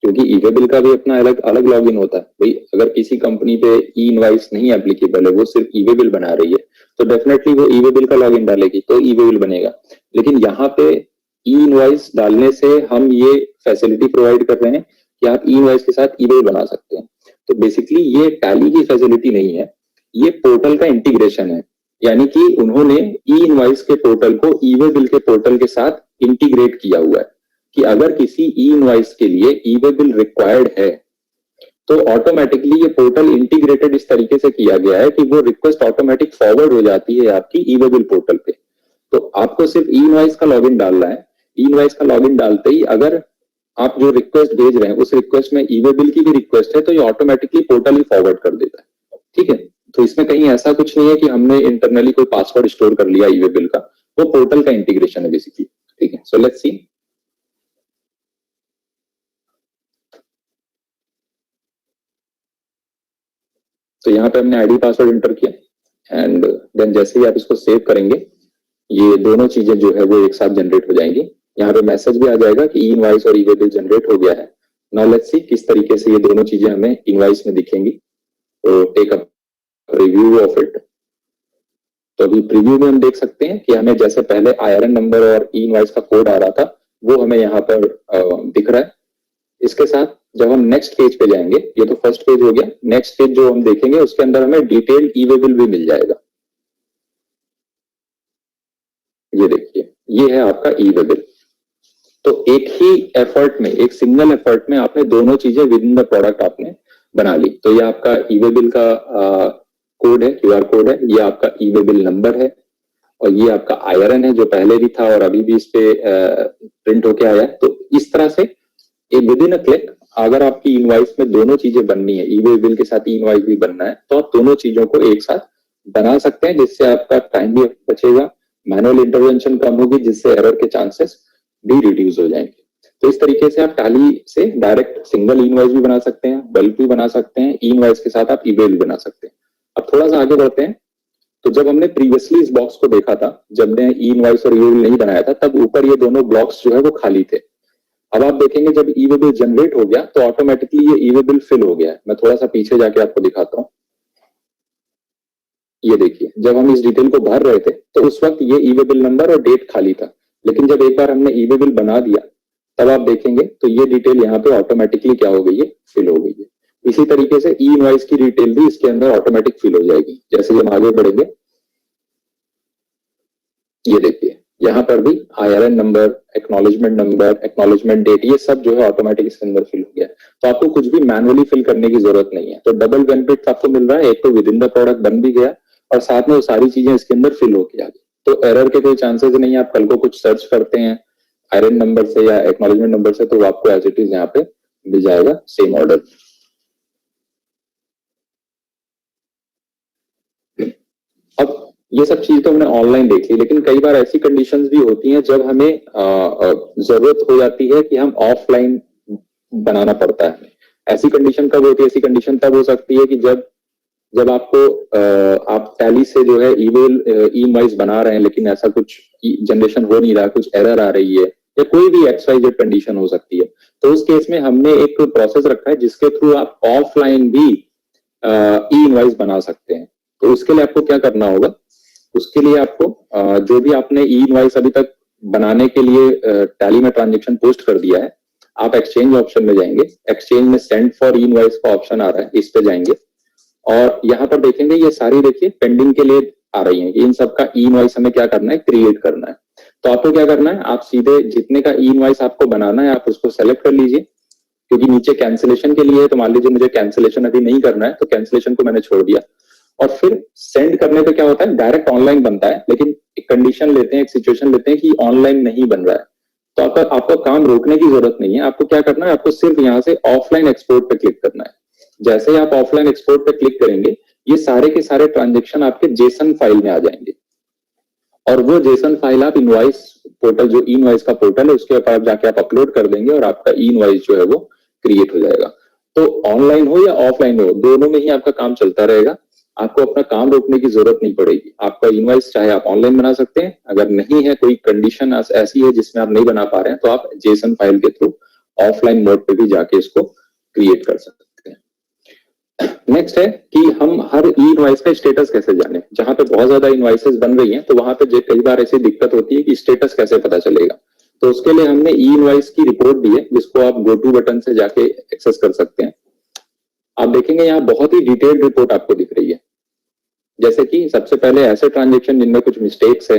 क्योंकि ई वे बिल का भी अपना अलग अलग लॉगिन होता है भाई। अगर किसी कंपनी पे ई इनवॉइस नहीं एप्लीकेबल है, वो सिर्फ ई वे बिल बना रही है, तो डेफिनेटली वो ई वे बिल का लॉगिन डालेगी तो ई वे बिल बनेगा। लेकिन यहाँ पे ई इनवॉइस डालने से हम ये फैसिलिटी प्रोवाइड कर रहे हैं कि आप ई इनवॉइस के साथ ई वे बिल बना सकते हैं। तो बेसिकली ये टैली की फैसिलिटी नहीं है, ये पोर्टल का इंटीग्रेशन है, यानी कि उन्होंने ई इनवॉइस के पोर्टल को ई वे बिल के पोर्टल के साथ इंटीग्रेट किया हुआ है कि अगर किसी ई इनवॉइस के लिए ई वे बिल रिक्वायर्ड है तो ऑटोमेटिकली ये पोर्टल इंटीग्रेटेड इस तरीके से किया गया है कि वो रिक्वेस्ट ऑटोमेटिक फॉरवर्ड हो जाती है आपकी ई वे बिल पोर्टल पे। तो आपको सिर्फ ई इनवॉइस का लॉगिन डालना है, ई इनवॉइस का लॉगिन डालते ही अगर आप जो रिक्वेस्ट भेज रहे हैं उस रिक्वेस्ट में ई वे बिल की भी रिक्वेस्ट है तो ये ऑटोमेटिकली पोर्टल ही फॉरवर्ड कर देता है, ठीक है। तो इसमें कहीं ऐसा कुछ नहीं है कि हमने इंटरनली कोई पासवर्ड स्टोर कर लिया ई वे बिल का, वो पोर्टल का इंटीग्रेशन है बेसिकली, ठीक है। So let's see. तो यहाँ पे हमने आईडी पासवर्ड एंटर किया एंड देन जैसे ही आप इसको सेव करेंगे ये दोनों चीजें जो है वो एक साथ जनरेट हो जाएंगी। यहाँ पे मैसेज भी आ जाएगा कि ई इनवॉइस और ई वे बिल जनरेट हो गया है। नाउ लेट्स सी किस तरीके से ये दोनों चीजें हमें इनवॉइस में दिखेंगी। तो take a review of it. तो अभी प्रीव्यू में हम देख सकते हैं कि हमें जैसे पहले आईआरएन नंबर और ई इनवॉइस का कोड आ रहा था वो हमें यहाँ पर दिख रहा है। इसके साथ जब हम नेक्स्ट पेज पे जाएंगे, ये तो फर्स्ट पेज हो गया, नेक्स्ट पेज जो हम देखेंगे उसके अंदर हमें डिटेल्ड ई वे बिल भी मिल जाएगा। ये देखिए ये है आपका ई वे बिल। तो एक ही एफर्ट में, एक सिंगल एफर्ट में आपने दोनों चीजें विद इन द प्रोडक्ट आपने बना ली। तो ये आपका ई वे बिल का कोड है, क्यूआर कोड है, ये आपका ई वे बिल नंबर है और ये आपका आईआरएन है जो पहले भी था और अभी भी इस पे प्रिंट होके आया है। तो इस तरह से विद इन अ क्लिक अगर आपकी इनवॉइस में दोनों चीजें बननी है, ई वे बिल के साथ ई इनवॉइस भी बनना है, तो आप दोनों चीजों को एक साथ बना सकते हैं जिससे आपका टाइम भी बचेगा, मैनुअल इंटरवेंशन कम होगी, जिससे एरर के चांसेस भी रिड्यूस हो जाएंगे। तो इस तरीके से आप टैली से डायरेक्ट सिंगल इनवॉइस भी बना सकते हैं, बल्क भी बना सकते हैं, ई इनवॉइस के साथ आप ई वे भी बना सकते हैं। अब थोड़ा सा आगे बढ़ते हैं। तो जब हमने प्रीवियसली इस बॉक्स को देखा था, जब ने ई इनवॉइस और ई वे बिल नहीं बनाया था, तब ऊपर ये दोनों ब्लॉक्स जो है वो खाली थे। अब आप देखेंगे जब ई वे बिल जनरेट हो गया तो ऑटोमेटिकली ये ई वे बिल फिल हो गया है। मैं थोड़ा सा पीछे जाके आपको दिखाता हूँ। ये देखिए जब हम इस डिटेल को भर रहे थे तो उस वक्त ये ई वे बिल नंबर और डेट खाली था, लेकिन जब एक बार हमने ई वे बिल बना दिया तब आप देखेंगे तो ये डिटेल यहाँ पे ऑटोमेटिकली क्या हो गई है, फिल हो गई है। इसी तरीके से ई इनवॉइस की डिटेल भी इसके अंदर ऑटोमेटिक फिल हो जाएगी। जैसे हम आगे बढ़ेंगे, ये देखिए यहाँ पर भी आईआरएन नंबर, एक्नॉलेजमेंट डेट, ये सब जो है ऑटोमेटिक इसके अंदर फिल हो गया। तो आपको कुछ भी मैनुअली फिल करने की जरूरत नहीं है। तो डबल बेनिफिट आपको मिल रहा है, एक तो विद इन द प्रोडक्ट बन भी गया और साथ में वो सारी चीजें इसके अंदर फिल होके आ गई। तो एरर के कोई चांसेस नहीं है। आप कल को कुछ सर्च करते हैं आईआरएन नंबर से या एक्नॉलेजमेंट नंबर से तो आपको एज इट इज यहाँ पे मिल जाएगा सेम ऑर्डर। अब ये सब चीज तो हमने ऑनलाइन देख ली, लेकिन कई बार ऐसी कंडीशंस भी होती हैं जब हमें जरूरत हो जाती है कि हम ऑफलाइन बनाना पड़ता है। ऐसी कंडीशन कब होती है? ऐसी कंडीशन तब हो सकती है कि जब जब आपको आप टैली से जो है ईमेल ई इनवॉइस बना रहे हैं लेकिन ऐसा कुछ जनरेशन हो नहीं रहा, कुछ एरर आ रही है या कोई भी एक्सवाइजेड कंडीशन हो सकती है। तो उस केस में हमने एक प्रोसेस रखा है जिसके थ्रू आप ऑफलाइन भी ई इनवॉइस बना सकते हैं। तो उसके लिए आपको क्या करना होगा? उसके लिए आपको जो भी आपने ई इनवॉइस अभी तक बनाने के लिए टैली में ट्रांजेक्शन पोस्ट कर दिया है, आप एक्सचेंज ऑप्शन में जाएंगे। एक्सचेंज में सेंड फॉर ई इनवॉइस का ऑप्शन आ रहा है, इस पे जाएंगे और यहाँ पर देखेंगे ये सारी देखिए पेंडिंग के लिए आ रही है। इन सबका ई इनवॉइस हमें क्या करना है? क्रिएट करना है। तो आपको क्या करना है? आप सीधे जितने का ई इनवॉइस आपको बनाना है आप उसको सेलेक्ट कर लीजिए, क्योंकि नीचे कैंसिलेशन के लिए है। तो मान लीजिए मुझे कैंसिलेशन अभी नहीं करना है तो कैंसिलेशन को मैंने छोड़ दिया। और फिर सेंड करने पे क्या होता है? डायरेक्ट ऑनलाइन बनता है, लेकिन एक कंडीशन लेते हैं, एक सिचुएशन लेते हैं कि ऑनलाइन नहीं बन रहा है। तो आपका काम रोकने की जरूरत नहीं है। आपको क्या करना है, आपको सिर्फ यहाँ से ऑफलाइन एक्सपोर्ट पे क्लिक करना है। जैसे ही आप ऑफलाइन एक्सपोर्ट पे क्लिक करेंगे, ये सारे के सारे ट्रांजेक्शन आपके जेसन फाइल में आ जाएंगे, और वो जेसन फाइल आप इनवॉइस पोर्टल, जो ई इनवॉइस का पोर्टल है, उसके ऊपर आप जाके आप अपलोड कर देंगे और आपका ई इनवॉइस जो है वो क्रिएट हो जाएगा। तो ऑनलाइन हो या ऑफलाइन हो, दोनों में ही आपका काम चलता रहेगा। आपको अपना काम रोकने की जरूरत नहीं पड़ेगी। आपका इनवॉइस चाहे आप ऑनलाइन बना सकते हैं, अगर नहीं है कोई कंडीशन ऐसी है जिसमें आप नहीं बना पा रहे हैं, तो आप जेसन फाइल के थ्रू ऑफलाइन मोड पे भी जाके इसको क्रिएट कर सकते हैं। नेक्स्ट है कि हम हर ई इनवॉइस का स्टेटस कैसे जाने। जहां पे बहुत ज्यादा इनवॉइसेस बन रही हैं, तो वहां पे कई बार ऐसी दिक्कत होती है कि स्टेटस कैसे पता चलेगा। तो उसके लिए हमने ई इनवॉइस की रिपोर्ट दी है, जिसको आप गो टू बटन से जाके एक्सेस कर सकते हैं। आप देखेंगे यहाँ बहुत ही डिटेल्ड रिपोर्ट आपको दिख रही है। जैसे कि सबसे पहले ऐसे ट्रांजेक्शन जिनमें कुछ मिस्टेक्स है,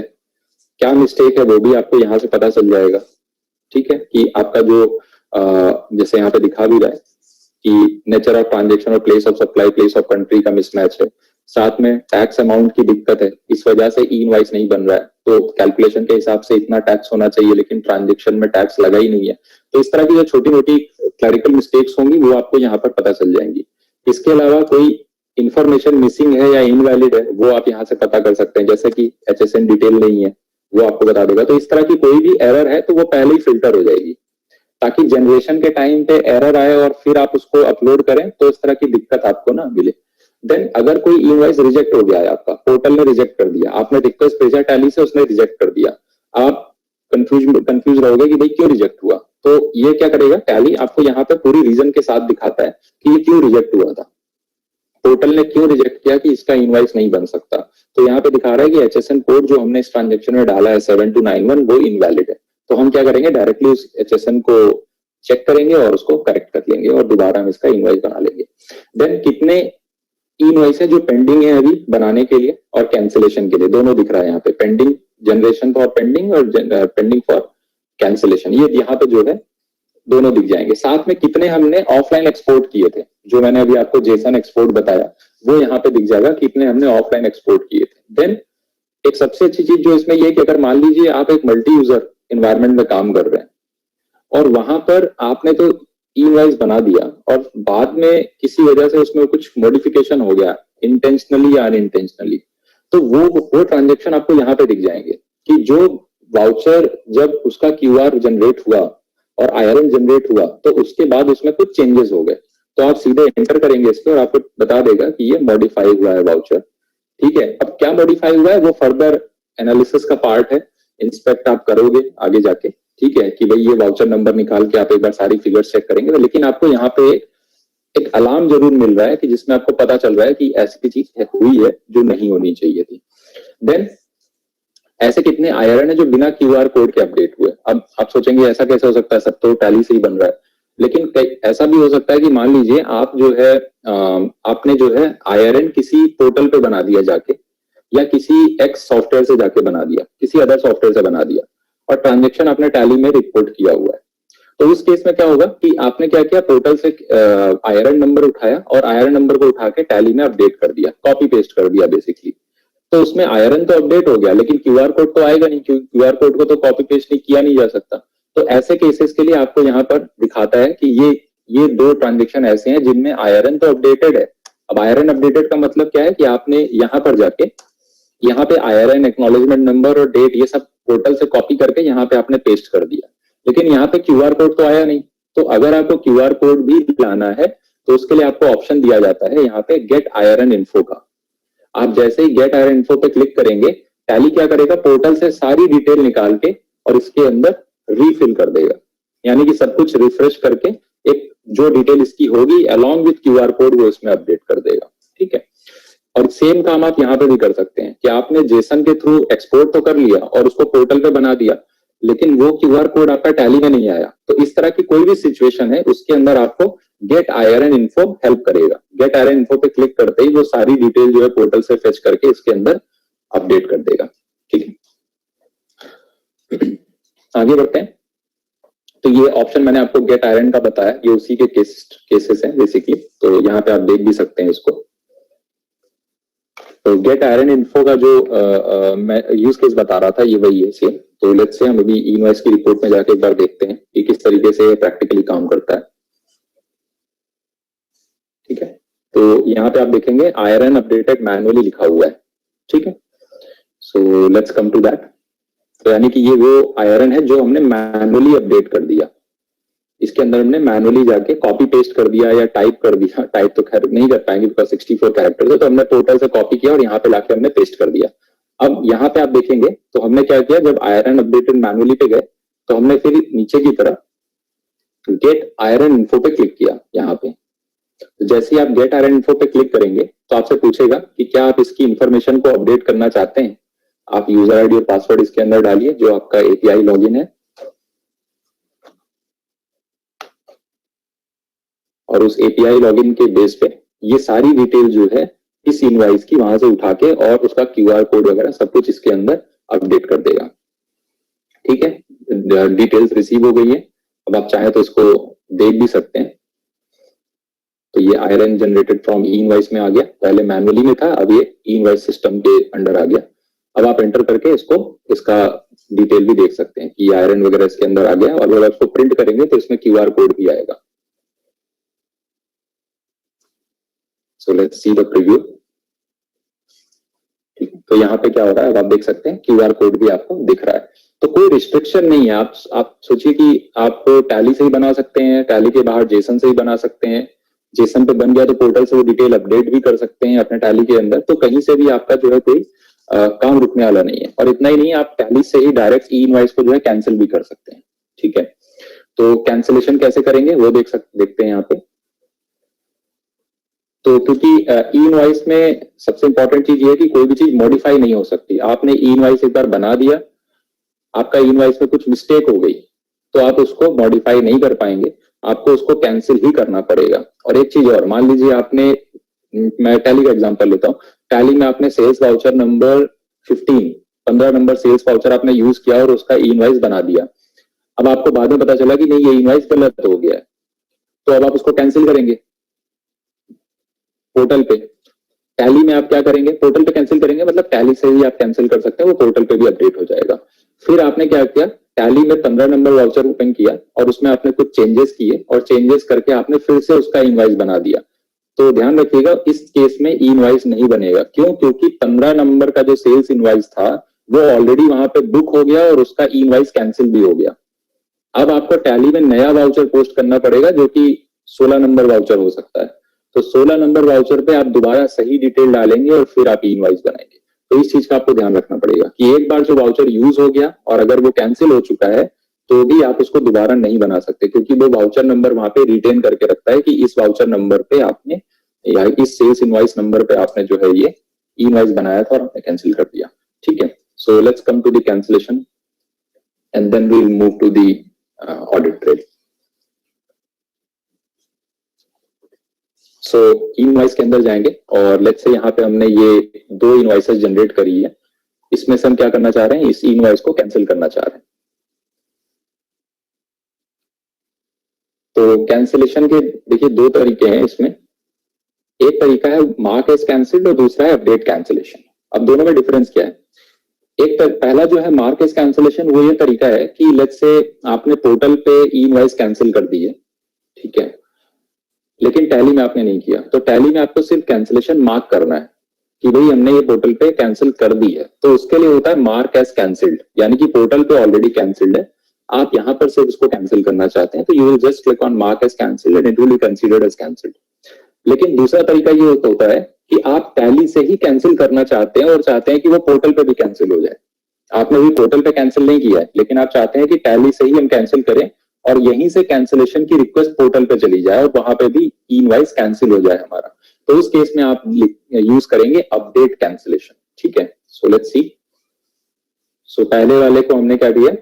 क्या मिस्टेक है वो भी आपको यहाँ से पता चल जाएगा। ठीक है, कि आपका जो जैसे यहाँ पे दिखा भी रहा है कि नेचर ऑफ ट्रांजेक्शन और place of supply, place of country का मिसमैच है। साथ में टैक्स अमाउंट की दिक्कत है, इस वजह से ई इनवॉइस नहीं बन रहा है। तो कैलकुलेशन के हिसाब से इतना टैक्स होना चाहिए, लेकिन ट्रांजेक्शन में टैक्स लगा ही नहीं है। तो इस तरह की जो छोटी मोटी क्लरिकल मिस्टेक्स होंगी वो आपको यहाँ पर पता चल जाएंगी। इसके अलावा कोई इंफॉर्मेशन मिसिंग है या इनवैलिड है, वो आप यहाँ से पता कर सकते हैं। जैसे कि HSN डिटेल नहीं है, वो आपको बता देगा। तो इस तरह की कोई भी एरर है तो वो पहले ही फिल्टर हो जाएगी, ताकि जनरेशन के टाइम पे एरर आए और फिर आप उसको अपलोड करें तो इस तरह की दिक्कत आपको ना मिले। देन अगर कोई इनवॉइस रिजेक्ट हो गया है, आपका पोर्टल ने रिजेक्ट कर दिया, आपने रिक्वेस्ट भेजा टैली से, उसने रिजेक्ट कर दिया, आप कंफ्यूज रहोगे कि भाई क्यों रिजेक्ट हुआ। तो ये क्या करेगा, टैली आपको यहाँ पे पूरी रीजन के साथ दिखाता है कि ये क्यों रिजेक्ट हुआ था, पोर्टल ने क्यों रिजेक्ट किया कि इसका इनवॉइस नहीं बन सकता। तो यहाँ पे दिखा रहा है कि HSN कोड जो हमने इस ट्रांजेक्शन में डाला है 7291, वो इनवैलिड है। तो हम क्या करेंगे, डायरेक्टली उस HSN को चेक करेंगे और उसको करेक्ट कर लेंगे और दोबारा हम इसका इनवॉइस बना लेंगे। देन कितने इनवॉइस है जो पेंडिंग है अभी बनाने के लिए और कैंसिलेशन के लिए, दोनों दिख रहा है यहाँ पे। पेंडिंग जनरेशन फॉर पेंडिंग और पेंडिंग फॉर कैंसिलेशन, ये यहाँ पे जो है दोनों दिख जाएंगे। साथ में कितने हमने ऑफलाइन एक्सपोर्ट किए थे, जो मैंने अभी आपको जेसन एक्सपोर्ट बताया, वो यहाँ पे दिख जाएगा कितने हमने ऑफलाइन एक्सपोर्ट किए थे। देन एक सबसे अच्छी चीज जो इसमें ये कि अगर मान लीजिए आप एक मल्टी यूजर इन्वायरमेंट में काम कर रहे हैं और वहां पर आपने तो इनवॉइस बना दिया और बाद में किसी वजह से उसमें कुछ मॉडिफिकेशन हो गया, इंटेंशनली या अनइंटेंशनली, तो वो ट्रांजेक्शन आपको यहाँ पे दिख जाएंगे कि जो वाउचर जब उसका QR जनरेट हुआ और IRN जनरेट हुआ, तो उसके बाद उसमें कुछ चेंजेस हो गए। तो आप सीधे एंटर करेंगे इसको और आपको बता देगा कि ये मॉडिफाई हुआ है वाउचर। ठीक है, अब क्या मॉडिफाई हुआ है वो फर्दर एनालिसिस का पार्ट है, इंस्पेक्ट आप करोगे आगे जाके। ठीक है, कि भाई ये वाउचर नंबर निकाल के आप एक बार सारी फिगर्स चेक करेंगे, लेकिन आपको यहाँ पे एक अलार्म जरूर मिल रहा है कि जिसमें आपको पता चल रहा है कि ऐसी चीज हुई है जो नहीं होनी चाहिए थी। देन ऐसे कितने IRN है जो बिना QR कोड के अपडेट हुए। अब आप सोचेंगे ऐसा कैसे हो सकता है, सब तो टैली से ही बन रहा है। लेकिन ऐसा भी हो सकता है कि मान लीजिए आप जो है आपने जो है IRN किसी पोर्टल पे बना दिया जाके, या किसी एक्स सॉफ्टवेयर से जाके बना दिया, किसी अदर सॉफ्टवेयर से बना दिया, और ट्रांजेक्शन आपने टैली में रिपोर्ट किया हुआ है। तो उस केस में क्या होगा कि आपने क्या किया, पोर्टल से IRN नंबर उठाया और IRN नंबर को उठा के टैली में अपडेट कर दिया, कॉपी पेस्ट कर दिया बेसिकली। तो उसमें IRN तो अपडेट हो गया, लेकिन QR कोड तो आएगा नहीं, क्योंकि QR कोड को तो कॉपी पेस्ट नहीं किया नहीं जा सकता। तो ऐसे केसेस के लिए आपको यहाँ पर दिखाता है कि ये दो ट्रांजेक्शन ऐसे हैं जिनमें IRN तो अपडेटेड है। अब IRN अपडेटेड का मतलब क्या है कि आपने यहाँ पर जाके यहाँ पे IRN एक्नॉलेजमेंट नंबर और डेट ये सब पोर्टल से कॉपी करके यहाँ पे आपने पेस्ट कर दिया, लेकिन यहाँ पे QR कोड तो आया नहीं। तो अगर आपको QR कोड भी लाना है तो उसके लिए आपको ऑप्शन दिया जाता है यहाँ पे गेट IRN इन्फो का। आप जैसे ही गेट IRN इन्फो पे क्लिक करेंगे, टैली क्या करेगा, पोर्टल से सारी डिटेल निकाल के और इसके अंदर रीफिल कर देगा, यानी कि सब कुछ रिफ्रेश करके एक जो डिटेल इसकी होगी अलॉन्ग विथ QR कोड वो इसमें अपडेट कर देगा। ठीक है, और सेम काम आप यहाँ पे भी कर सकते हैं कि आपने जेसन के थ्रू एक्सपोर्ट तो कर लिया और उसको पोर्टल पे बना दिया, लेकिन वो QR कोड आपका टैली में नहीं आया। तो इस तरह की कोई भी सिचुएशन है उसके अंदर आपको गेट IRN इन्फो हेल्प करेगा। गेट IRN इन्फो पे क्लिक करते ही वो सारी डिटेल जो है पोर्टल से फेच करके इसके अंदर अपडेट कर देगा। ठीक है, आगे बढ़ते हैं। तो ये ऑप्शन मैंने आपको गेट IRN का बताया, ये उसी के केसेस हैं बेसिकली। तो यहाँ पे आप देख भी सकते हैं इसको। तो गेट IRN इन्फो का जो मैं यूज केस बता रहा था, ये वही है सेम। तो लेट्स से हम अभी ई इनवॉइस की रिपोर्ट में जाके एक बार देखते हैं कि किस तरीके से प्रैक्टिकली काम करता है। ठीक है, तो यहाँ पे आप देखेंगे आयरन अपडेटेड मैनुअली लिखा हुआ है। ठीक है, so let's come to that. तो यानी कि ये वो आयरन है जो हमने मैनुअली अपडेट कर दिया। इसके अंदर हमने मैनुअली जाके कॉपी पेस्ट कर दिया या टाइप कर दिया। टाइप तो खैर नहीं कर पाएंगे बिकॉज 64 कैरेक्टर्स है, तो हमने पोर्टल से कॉपी किया और यहाँ पे लाके हमने पेस्ट कर दिया। अब यहाँ पे आप देखेंगे तो हमने क्या किया, जब आयरन अपडेटेड मैनुअली पे गए तो हमने फिर नीचे की तरफ गेट आयरन इन्फो पे क्लिक किया। यहाँ पे जैसे ही आप गेट आयरन इन्फो पे क्लिक करेंगे तो आपसे पूछेगा कि क्या आप इसकी इंफॉर्मेशन को अपडेट करना चाहते हैं। आप यूजर आईडी और पासवर्ड इसके अंदर डालिए जो आपका एपीआई लॉगिन है, और उस एपीआई लॉगिन के बेस पे ये सारी डिटेल जो है इस इनवाइस की वहां से उठा के और उसका क्यूआर कोड वगैरह सब कुछ इसके अंदर अपडेट कर देगा। ठीक है, डिटेल्स रिसीव हो गई है। अब आप चाहे तो इसको देख भी सकते हैं। तो ये iron generated from E invoice में आ गया, पहले मैनुअली में था, अब ये ई इनवाइस सिस्टम के अंडर आ गया। अब आप एंटर करके इसको इसका डिटेल भी देख सकते हैं कि आयरन वगैरह इसके अंदर आ गया, और अगर आप इसको प्रिंट करेंगे तो इसमें क्यूआर कोड भी आएगा। So let's see the preview. तो यहाँ पे क्या हो रहा है, अब आप देख सकते हैं क्यूआर कोड भी आपको दिख रहा है। तो कोई रिस्ट्रिक्शन नहीं है। आप सोचिए कि आप टैली से ही बना सकते हैं, टैली के बाहर जेसन से ही बना सकते हैं। जेसन पे बन गया तो पोर्टल से वो डिटेल अपडेट भी कर सकते हैं अपने टैली के अंदर। तो कहीं से भी आपका जो है कोई काम रुकने वाला नहीं है। और इतना ही नहीं, आप टैली से ही डायरेक्ट ई इनवॉइस को जो है कैंसिल भी कर सकते हैं। ठीक है, तो कैंसिलेशन कैसे करेंगे वो देखते हैं यहाँ पे। तो क्योंकि ई इनवॉइस में सबसे इंपॉर्टेंट चीज ये है कि कोई भी चीज मॉडिफाई नहीं हो सकती। आपने ई इनवॉइस एक बार बना दिया, आपका ई इनवॉइस में कुछ मिस्टेक हो गई तो आप उसको मॉडिफाई नहीं कर पाएंगे, आपको उसको कैंसिल ही करना पड़ेगा। और एक चीज और, मान लीजिए आपने, मैं टैली का एग्जांपल लेता हूँ, टैली में आपने sales voucher number 15 number sales voucher आपने यूज किया और उसका ई इनवॉइस बना दिया। अब आपको बाद में पता चला कि नहीं, ये इनवॉइस गलत हो गया है, तो अब आप उसको कैंसिल करेंगे पोर्टल पे। टैली में आप क्या करेंगे, पोर्टल पे कैंसिल करेंगे, मतलब टैली से ही आप कैंसिल कर सकते हैं, वो पोर्टल पे भी अपडेट हो जाएगा। फिर आपने क्या किया, टैली में 15 नंबर वाउचर ओपन किया और उसमें आपने कुछ चेंजेस किए और चेंजेस करके आपने फिर से उसका इनवॉइस बना दिया। तो ध्यान रखिएगा, इस केस में ई इनवॉइस नहीं बनेगा। क्यों? क्योंकि 15 नंबर का जो सेल्स इनवॉइस था वो ऑलरेडी वहां पे बुक हो गया और उसका ई इनवॉइस कैंसिल भी हो गया। अब आपको टैली में नया वाउचर पोस्ट करना पड़ेगा जो कि 16 नंबर वाउचर हो सकता है। तो 16 नंबर वाउचर पे आप दोबारा सही डिटेल डालेंगे और फिर आप ई इनवॉइस बनाएंगे। तो इस चीज का आपको ध्यान रखना पड़ेगा कि एक बार जो वाउचर यूज हो गया और अगर वो कैंसिल हो चुका है तो भी आप उसको दोबारा नहीं बना सकते, क्योंकि वो वाउचर नंबर वहां पे रिटेन करके रखता है कि इस वाउचर नंबर पे आपने या इस सेल्स इनवॉइस नंबर पे आपने जो है ये इनवॉइस बनाया था और आपने कैंसिल कर दिया। ठीक है, so let's come to the cancellation and then we will move to the audit trail. So invoice के अंदर जाएंगे और लेट्स से यहाँ पे हमने ये 2 इनवॉइसेस जनरेट करी है। इसमें से हम क्या करना चाह रहे हैं, इस इनवॉइस को कैंसिल करना चाह रहे हैं। तो कैंसिलेशन के देखिए 2 तरीके हैं इसमें। एक तरीका है मार्क एज कैंसिल्ड और दूसरा है अपडेट कैंसिलेशन। अब दोनों में डिफरेंस क्या है? पहला जो है मार्क एज कैंसिलेशन, वो ये तरीका है कि लेट्स से आपने पोर्टल पे ई इनवॉइस कैंसिल कर दी है, ठीक है, लेकिन टैली में आपने नहीं किया। तो टैली में आपको सिर्फ कैंसिलेशन मार्क करना है कि भाई हमने ये पोर्टल पे कैंसिल कर दी है, तो उसके लिए होता है मार्क एज कैंसिल्ड, यानी कि पोर्टल पे ऑलरेडी कैंसिल्ड है, आप यहाँ पर सिर्फ इसको कैंसिल करना चाहते हैं, तो you will just click on mark as cancelled and it will be considered as cancelled. लेकिन दूसरा तरीका ये होता है कि आप टैली से ही कैंसिल करना चाहते हैं और चाहते हैं कि वो पोर्टल पे भी कैंसिल हो जाए। आपने भी पोर्टल पे कैंसिल नहीं किया है, लेकिन आप चाहते हैं कि टैली से ही हम कैंसिल करें और यहीं से कैंसिलेशन की रिक्वेस्ट पोर्टल पे चली जाए और वहां पे भी इनवॉइस कैंसिल हो जाए हमारा। तो उस केस में आप यूज करेंगे अपडेट कैंसिलेशन। ठीक है, सो लेट्स सी। सो पहले वाले को हमने क्या दिया,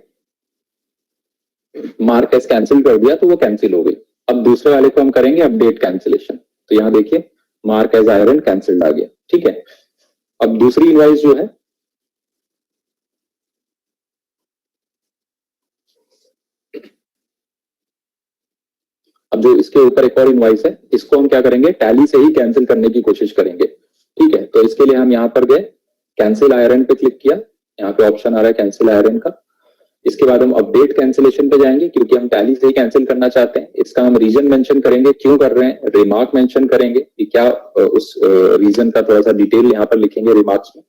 मार्क एज कैंसिल कर दिया तो वो कैंसिल हो गई। अब दूसरे वाले को हम करेंगे अपडेट कैंसिलेशन। तो यहाँ देखिए मार्क एज आयरन कैंसिल्ड आ गया। ठीक है, अब दूसरी इनवॉइस जो है, अब जो इसके ऊपर एक और इनवॉइस है, इसको हम क्या करेंगे, टैली से ही कैंसिल करने की कोशिश करेंगे। ठीक है, तो इसके लिए हम यहाँ पर गए, कैंसिल आयरन पे क्लिक किया, यहाँ पे ऑप्शन आ रहा है कैंसिल आयरन का। इसके बाद हम अपडेट कैंसिलेशन पे जाएंगे क्योंकि हम टैली से ही कैंसिल करना चाहते हैं। इसका हम रीजन मेंशन करेंगे, क्यों कर रहे हैं, रिमार्क मेंशन करेंगे कि क्या उस रीजन का थोड़ा सा डिटेल यहाँ पर लिखेंगे रिमार्क्स में,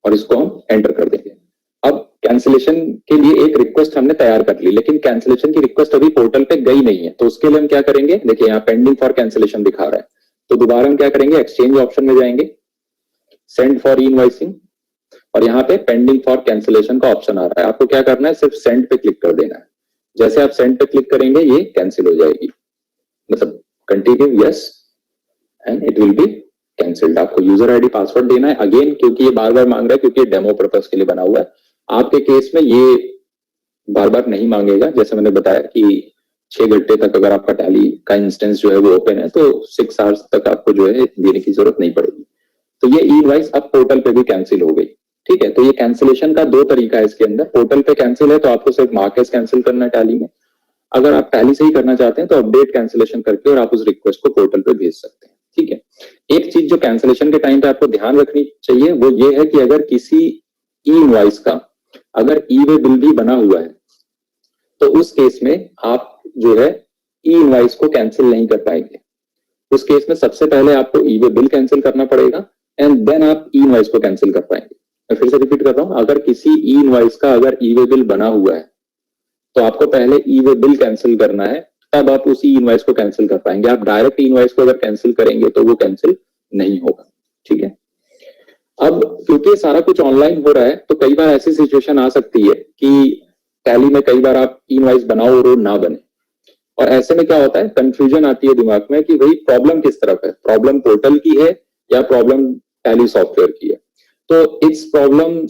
और इसको हम एंटर कर देंगे। अब कैंसिलेशन के लिए एक रिक्वेस्ट हमने तैयार कर ली, लेकिन कैंसिलेशन की रिक्वेस्ट अभी पोर्टल पे गई नहीं है, तो उसके लिए हम क्या करेंगे, देखिए यहाँ पेंडिंग फॉर कैंसिलेशन दिखा रहा है, तो दोबारा हम क्या करेंगे, एक्सचेंज ऑप्शन में जाएंगे, सेंड फॉर इनवॉइसिंग, और यहाँ पे पेंडिंग फॉर कैंसिलेशन का ऑप्शन आ रहा है। आपको क्या करना है, सिर्फ सेंड पे क्लिक कर देना है। जैसे आप सेंड पे क्लिक करेंगे ये कैंसिल हो जाएगी, मतलब continue yes and it will B cancelled. आपको यूजर आईडी पासवर्ड देना है अगेन, क्योंकि ये बार बार मांग रहा है, क्योंकि डेमो पर्पस के लिए बना हुआ है। आपके केस में ये बार बार नहीं मांगेगा, जैसे मैंने बताया कि 6 घंटे तक अगर आपका टैली का इंस्टेंस जो है वो ओपन है तो 6 आवर्स तक आपको जो है देने की जरूरत नहीं पड़ेगी। तो ये ई इनवॉइस अब पोर्टल पे भी कैंसिल हो गई, ठीक है। तो ये कैंसिलेशन का 2 तरीका है इसके अंदर। पोर्टल पे कैंसिल है तो आपको सिर्फ मार्क एज कैंसिल करना है टैली में। अगर आप टैली से ही करना चाहते हैं तो अपडेट कैंसिलेशन करके और आप उस रिक्वेस्ट को पोर्टल पे भेज सकते हैं, ठीक है। एक चीज जो कैंसिलेशन के टाइम पे आपको ध्यान रखनी चाहिए वो ये है कि अगर किसी ई इनवॉइस का अगर ई वे बिल भी बना हुआ है तो उस केस में आप जो है ई इनवॉइस को कैंसिल नहीं कर पाएंगे। उस केस में सबसे पहले आपको ई वे बिल कैंसिल करना पड़ेगा एंड देन आप ई इनवॉइस को कैंसिल कर पाएंगे। मैं फिर से रिपीट कर रहा हूं, अगर किसी ई इनवॉइस का अगर ई वे बिल बना हुआ है तो आपको पहले ई वे बिल कैंसिल करना है, तब आप उसी इनवॉइस को कैंसिल कर पाएंगे। आप डायरेक्ट इनवॉइस को अगर कैंसिल करेंगे तो वो कैंसिल नहीं होगा, ठीक है। अब क्योंकि सारा कुछ ऑनलाइन हो रहा है तो कई बार ऐसी सिचुएशन आ सकती है कि टैली में कई बार आप इनवॉइस बनाओ और वो ना बने, और ऐसे में क्या होता है, कंफ्यूजन आती है दिमाग में कि भाई प्रॉब्लम किस तरफ है, प्रॉब्लम पोर्टल की है या प्रॉब्लम टैली सॉफ्टवेयर की है। तो इस प्रॉब्लम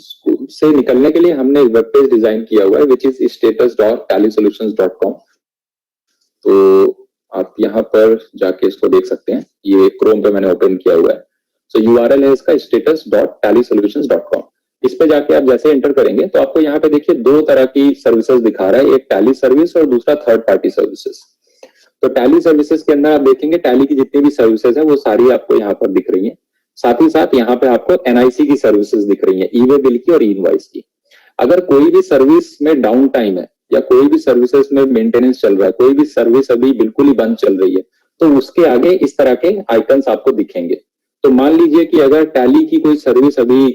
से निकलने के लिए हमने वेब पेज डिजाइन किया हुआ है विच इज status.tallysolutions.com। तो आप यहाँ पर जाके इसको देख सकते हैं, ये क्रोम पे मैंने ओपन किया हुआ है। सो URL है इसका status.tallysolutions.com। इस पे जाके आप जैसे एंटर करेंगे तो आपको यहाँ पे देखिए 2 तरह की सर्विसेज दिखा रहा है, एक टैली सर्विस और दूसरा थर्ड पार्टी सर्विसेज। तो टैली सर्विसेज के अंदर आप देखेंगे टैली की जितनी भी सर्विसेज है वो सारी आपको यहाँ पर दिख रही है। साथ ही साथ यहाँ पे आपको NIC की सर्विसेज दिख रही है, ई वे बिल की और ई इनवॉइस की। अगर कोई भी सर्विस में डाउन टाइम है या कोई भी सर्विसेज में मेंटेनेंस चल रहा है, कोई भी सर्विस अभी बिल्कुल ही बंद चल रही है, तो उसके आगे इस तरह के आइकन्स आपको दिखेंगे। तो मान लीजिए कि अगर टैली की कोई सर्विस अभी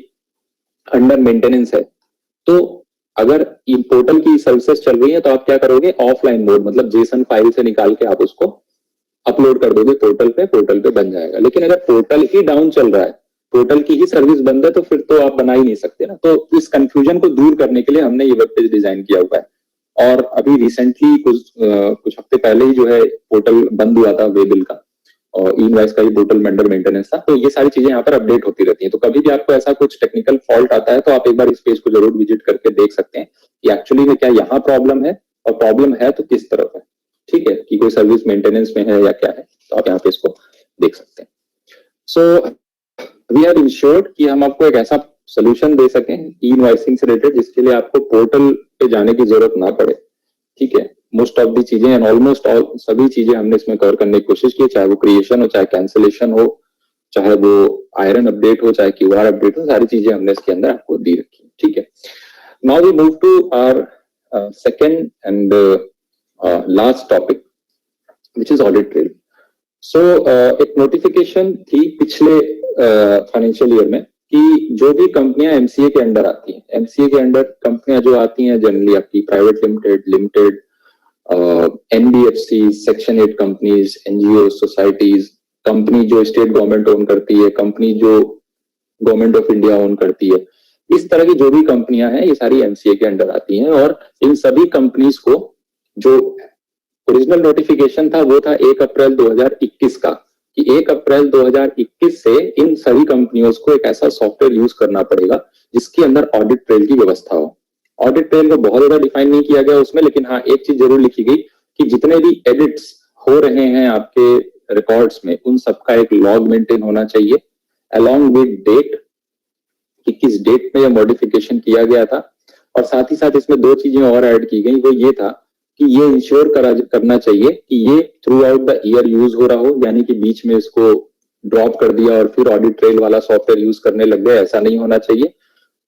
अंडर मेंटेनेंस है, तो अगर पोर्टल की सर्विसेज चल रही है तो आप क्या करोगे, ऑफलाइन मोड मतलब जेसन फाइल से निकाल के आप उसको अपलोड कर दोगे पोर्टल पे बन जाएगा। लेकिन अगर पोर्टल ही डाउन चल रहा है, पोर्टल की ही सर्विस बंद है, तो फिर तो आप बना ही नहीं सकते ना। तो इस कंफ्यूजन को दूर करने के लिए हमने ये वेब पेज डिजाइन किया हुआ है। और अभी रिसेंटली कुछ हफ्ते पहले ही जो है पोर्टल बंद हुआ था वे बिल का, और इनवॉइस का ही पोर्टल मेंटर मेंटेनेंस था। तो ये सारी चीजें यहाँ पर अपडेट होती रहती हैं। तो कभी भी आपको ऐसा कुछ टेक्निकल फॉल्ट आता है तो आप एक बार इस पेज को जरूर विजिट करके देख सकते हैं कि एक्चुअली में क्या यहाँ प्रॉब्लम है, और प्रॉब्लम है तो किस तरफ है, ठीक है, कि कोई सर्विस मेंटेनेंस में है या क्या है। तो आप यहाँ पे इसको देख सकते हैं। सो वी हैव इंश्योर्ड कि हम आपको एक ऐसा सोल्यूशन दे सकें ई इनवॉइसिंग से रिलेटेड जिसके लिए आपको पोर्टल पे जाने की जरूरत ना पड़े, ठीक है। मोस्ट ऑफ दी चीजें एंड ऑलमोस्ट ऑल सभी चीजें हमने इसमें कवर करने की कोशिश की, चाहे वो क्रिएशन हो, चाहे कैंसिलेशन हो, चाहे वो आयरन अपडेट हो, चाहे QR अपडेट हो, सारी चीजें हमने इसके अंदर आपको दी रखी, ठीक है। Now we move to our second and last topic which is audit trail. So एक नोटिफिकेशन थी पिछले फाइनेंशियल ईयर में कि जो भी कंपनियां MCA के अंडर आती हैं, MCA के अंडर कंपनियां जो आती हैं जनरली आपकी private limited, NBFC, section 8 companies, NGO, societies, company जो स्टेट गवर्नमेंट ओन करती है, कंपनी जो गवर्नमेंट ऑफ इंडिया ओन करती है, इस तरह की जो भी कंपनियां हैं ये सारी MCA के अंडर आती हैं। और इन सभी कंपनीज को जो ओरिजिनल नोटिफिकेशन था वो था 1 अप्रैल 2021 का, कि 1 अप्रैल 2021 से इन सभी कंपनियों को एक ऐसा सॉफ्टवेयर यूज करना पड़ेगा जिसके अंदर ऑडिट ट्रेल की व्यवस्था हो। ऑडिट ट्रेल को बहुत ज्यादा डिफाइन नहीं किया गया उसमें, लेकिन हाँ एक चीज जरूर लिखी गई कि जितने भी एडिट्स हो रहे हैं आपके रिकॉर्ड्स में उन सबका एक लॉग मेंटेन होना चाहिए अलॉन्ग विद डेट, कि किस डेट में यह मॉडिफिकेशन किया गया था। और साथ ही साथ इसमें 2 चीजें और ऐड की गई, वो ये था कि ये इंश्योर करना चाहिए कि ये through out the year use हो रहा हो, यानी कि बीच में इसको ड्रॉप कर दिया और फिर ऑडिट ट्रेल वाला सॉफ्टवेयर यूज करने लग गए, ऐसा नहीं होना चाहिए।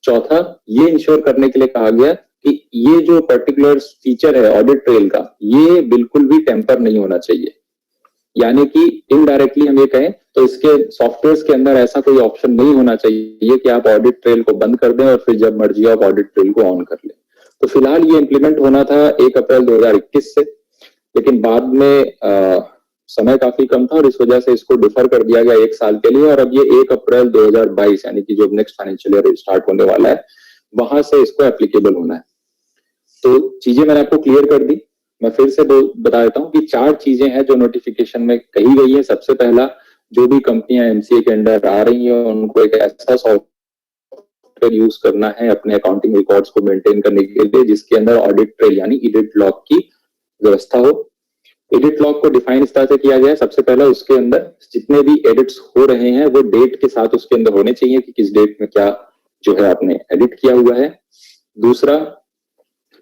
चौथा, ये इंश्योर करने के लिए कहा गया कि ये जो पर्टिकुलर फीचर है ऑडिट ट्रेल का, ये बिल्कुल भी टेम्पर नहीं होना चाहिए। यानी कि इनडायरेक्टली हम ये कहें तो इसके सॉफ्टवेयर के अंदर ऐसा कोई ऑप्शन नहीं होना चाहिए कि आप ऑडिट ट्रेल को बंद कर दें और फिर जब मर्जी आप ऑडिट ट्रेल को ऑन कर लें। तो फिलहाल ये इंप्लीमेंट होना था 1 अप्रैल 2021 से, लेकिन बाद में समय काफी कम था और इस वजह से इसको डिफर कर दिया गया 1 साल के लिए, और अब ये 1 अप्रैल 2022 यानी कि जो नेक्स्ट फाइनेंशियल ईयर स्टार्ट होने वाला है वहां से इसको एप्लीकेबल होना है। तो चीजें मैंने आपको क्लियर कर दी। मैं फिर से बता देता हूँ कि 4 चीजें हैं जो नोटिफिकेशन में कही गई है। सबसे पहला, जो भी कंपनियां एमसीए के अंडर आ रही हैं उनको एक ऐसा सॉफ्टवेयर यूज करना है अपने अकाउंटिंग रिकॉर्ड्स को मेंटेन करने के लिए जिसके अंदर ऑडिट ट्रेल यानी एडिट लॉग की व्यवस्था हो। एडिट लॉग को डिफाइन इस तरह से किया गया है, सबसे पहला उसके अंदर जितने भी एडिट्स हो रहे हैं वो डेट के साथ उसके अंदर होने चाहिए कि किस डेट में क्या जो है आपने एडिट किया हुआ है। दूसरा,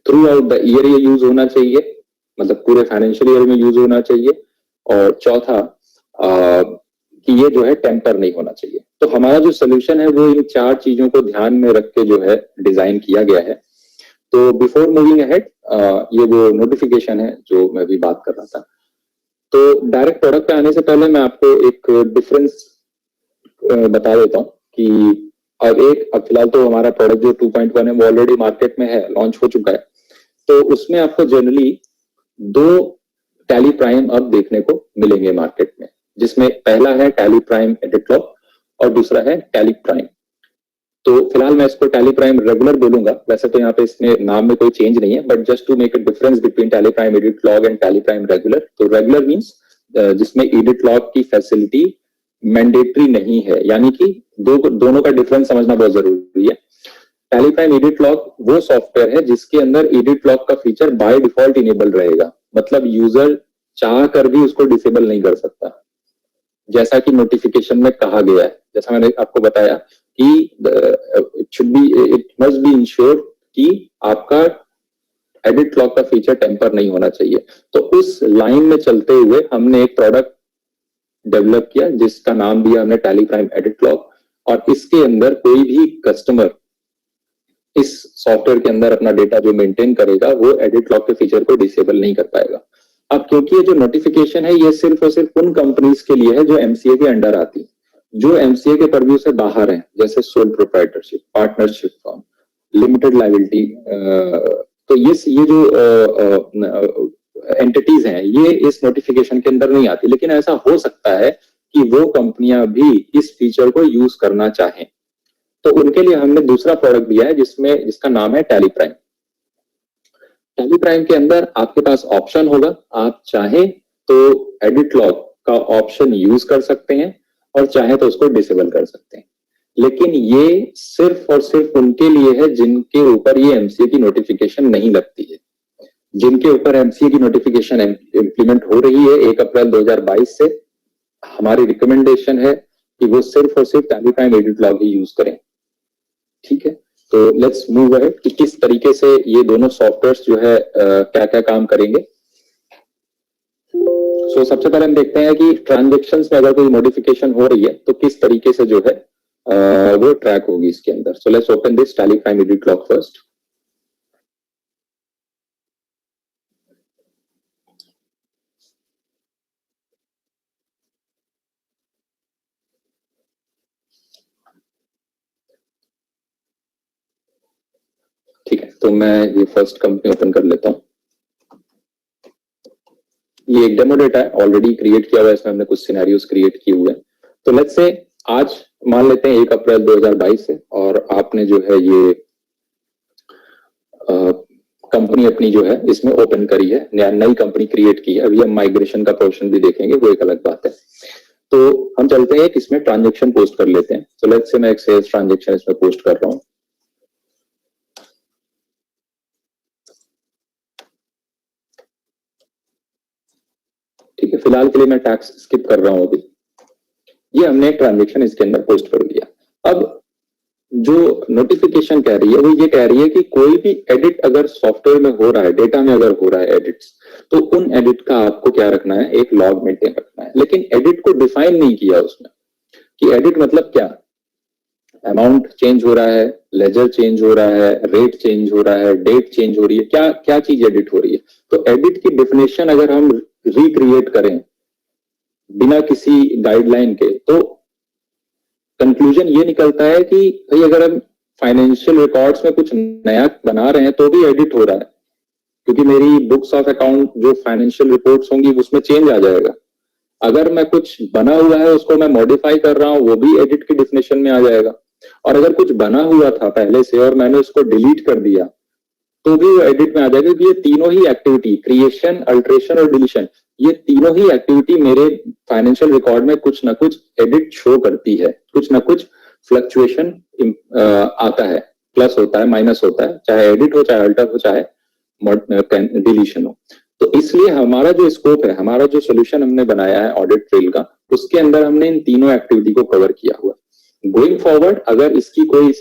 थ्रू आउट द ईयर ये यूज होना चाहिए, मतलब पूरे फाइनेंशियल ईयर में यूज होना चाहिए। और चौथा, कि ये जो है टेम्पर नहीं होना चाहिए। तो हमारा जो सोल्यूशन है वो इन 4 चीजों को ध्यान में रख के जो है डिजाइन किया गया है। तो बिफोर मूविंग अहेड, ये वो नोटिफिकेशन है जो मैं भी बात कर रहा था। तो डायरेक्ट प्रोडक्ट पे आने से पहले मैं आपको एक डिफरेंस बता देता हूँ कि अब फिलहाल तो हमारा प्रोडक्ट जो 2.1 है वो ऑलरेडी मार्केट में है, लॉन्च हो चुका है। तो उसमें आपको जनरली 2 टैली प्राइम अब देखने को मिलेंगे मार्केट में, जिसमें पहला है टैली प्राइम एडिट लॉग और दूसरा है टैली प्राइम। तो फिलहाल मैं इसको टैली प्राइम रेगुलर बोलूंगा, वैसे तो यहाँ पे इसमें नाम में कोई चेंज नहीं है, but just to make a difference between Tally prime edit log and Tally prime regular. तो रेगुलर मींस जिसमें एडिट लॉग की फैसिलिटी मैंडेटरी नहीं है, यानी कि दोनों का डिफरेंस समझना बहुत जरूरी है। टैली प्राइम एडिट लॉग वो सॉफ्टवेयर है जिसके अंदर एडिट लॉग का फीचर बाय डिफॉल्ट इनेबल रहेगा, मतलब यूजर चाह कर भी उसको डिसेबल नहीं कर सकता, जैसा कि नोटिफिकेशन में कहा गया है। जैसा मैंने आपको बताया कि इट मस्ट बी इंश्योर्ड कि आपका एडिट लॉग का फीचर टेम्पर नहीं होना चाहिए। तो उस लाइन में चलते हुए हमने एक प्रोडक्ट डेवलप किया जिसका नाम दिया हमने टैली प्राइम एडिट लॉग, और इसके अंदर कोई भी कस्टमर इस सॉफ्टवेयर के अंदर अपना डेटा जो मेंटेन करेगा वो एडिट लॉग के फीचर को डिसेबल नहीं कर पाएगा। अब क्योंकि ये जो नोटिफिकेशन है ये सिर्फ और सिर्फ उन कंपनीज के लिए है जो एमसीए के अंडर आती है, जो एमसीए के पर्व्यू से बाहर हैं, जैसे sole proprietorship, partnership firm, limited liability. तो ये जो एंटिटीज हैं ये इस नोटिफिकेशन के अंदर नहीं आती, लेकिन ऐसा हो सकता है कि वो कंपनियां भी इस फीचर को यूज करना चाहें। तो उनके लिए हमने दूसरा प्रोडक्ट दिया है जिसका नाम है टैली प्राइम। टैली प्राइम के अंदर आपके पास ऑप्शन होगा, आप चाहें तो एडिट लॉग का ऑप्शन यूज कर सकते हैं और चाहे तो उसको डिसेबल कर सकते हैं, लेकिन ये सिर्फ और सिर्फ उनके लिए है जिनके ऊपर ये एमसीए की नोटिफिकेशन नहीं लगती है। जिनके ऊपर एमसीए की नोटिफिकेशन इंप्लीमेंट हो रही है 1 अप्रैल 2022 से, हमारी रिकमेंडेशन है कि वो सिर्फ और सिर्फ टैली प्राइम एडिट लॉग ही यूज करें। ठीक है, तो लेट्स मूव अहेड कि किस तरीके से ये दोनों सॉफ्टवेयर्स जो है क्या क्या काम करेंगे। सो सबसे पहले हम देखते हैं कि ट्रांजैक्शंस में अगर कोई मॉडिफिकेशन हो रही है तो किस तरीके से जो है वो ट्रैक होगी इसके अंदर। So let's open this tally prime edit log first. ठीक है, तो मैं ये फर्स्ट कंपनी ओपन कर लेता हूँ। ये एक डेमो डेटा है, ऑलरेडी क्रिएट किया हुआ है, इसमें हमने कुछ सिनेरियोस क्रिएट किए हुए हैं। तो लेट्स से आज मान लेते हैं 1 अप्रैल 2022 है और आपने जो है ये कंपनी अपनी जो है इसमें ओपन करी है, नई कंपनी क्रिएट की है। अभी हम माइग्रेशन का पोर्शन भी देखेंगे, वो एक अलग बात है। तो हम चलते हैं इसमें ट्रांजेक्शन पोस्ट कर लेते हैं। तो लेट्स से मैं एक सेल्स ट्रांजेक्शन इसमें पोस्ट कर रहा हूँ। ठीक है, फिलहाल के लिए मैं टैक्स स्किप कर रहा हूं अभी। ये हमने एक ट्रांजेक्शन इसके अंदर पोस्ट कर दिया। अब जो नोटिफिकेशन कह रही है वो ये कह रही है कि कोई भी एडिट अगर सॉफ्टवेयर में हो रहा है, डेटा में अगर हो रहा है एडिट्स, तो उन एडिट का आपको क्या रखना है, एक लॉग मेंटेन रखना है। लेकिन एडिट को डिफाइन नहीं किया उसमें, कि एडिट मतलब क्या, अमाउंट चेंज हो रहा है, लेजर चेंज हो रहा है, रेट चेंज हो रहा है, डेट चेंज हो रही है, क्या क्या चीज एडिट हो रही है। तो एडिट की डेफिनेशन अगर हम रिक्रिएट करें बिना किसी गाइडलाइन के, तो कंक्लूजन ये निकलता है कि भाई अगर हम फाइनेंशियल रिकॉर्ड्स में कुछ नया बना रहे हैं तो भी एडिट हो रहा है, क्योंकि मेरी बुक्स ऑफ अकाउंट जो फाइनेंशियल रिपोर्ट्स होंगी उसमें चेंज आ जाएगा। अगर मैं कुछ बना हुआ है उसको मैं मॉडिफाई कर रहा हूँ, वो भी एडिट की डिफिनेशन में आ जाएगा। और अगर कुछ बना हुआ था पहले से और मैंने उसको डिलीट कर दिया तो भी वो एडिट में आ जाएगा, क्योंकि ये तीनों ही एक्टिविटी, क्रिएशन, अल्ट्रेशन और डिलीशन, ये तीनों ही एक्टिविटी मेरे फाइनेंशियल रिकॉर्ड में कुछ ना कुछ एडिट शो करती है, कुछ ना कुछ फ्लक्चुएशन आता है, प्लस होता है, माइनस होता है, चाहे एडिट हो, चाहे अल्टर हो, चाहे डिलीशन हो। तो इसलिए हमारा जो स्कोप है, हमारा जो सोल्यूशन हमने बनाया है ऑडिट ट्रेल का, उसके अंदर हमने इन तीनों एक्टिविटी को कवर किया हुआ। गोइंग फॉरवर्ड अगर इसकी कोई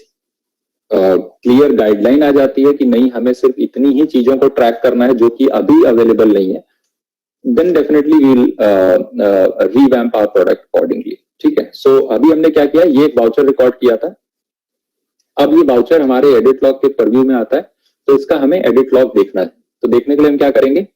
क्लियर गाइडलाइन आ जाती है कि नहीं हमें सिर्फ इतनी ही चीजों को ट्रैक करना है जो कि अभी अवेलेबल नहीं है, then definitely we will revamp our product accordingly. ठीक है, सो अभी हमने क्या किया, ये एक वाउचर रिकॉर्ड किया था, अब ये वाउचर हमारे एडिट लॉग के परव्यू में आता है, तो इसका हमें एडिट लॉग देखना है। तो देखने के लिए हम क्या करेंगे,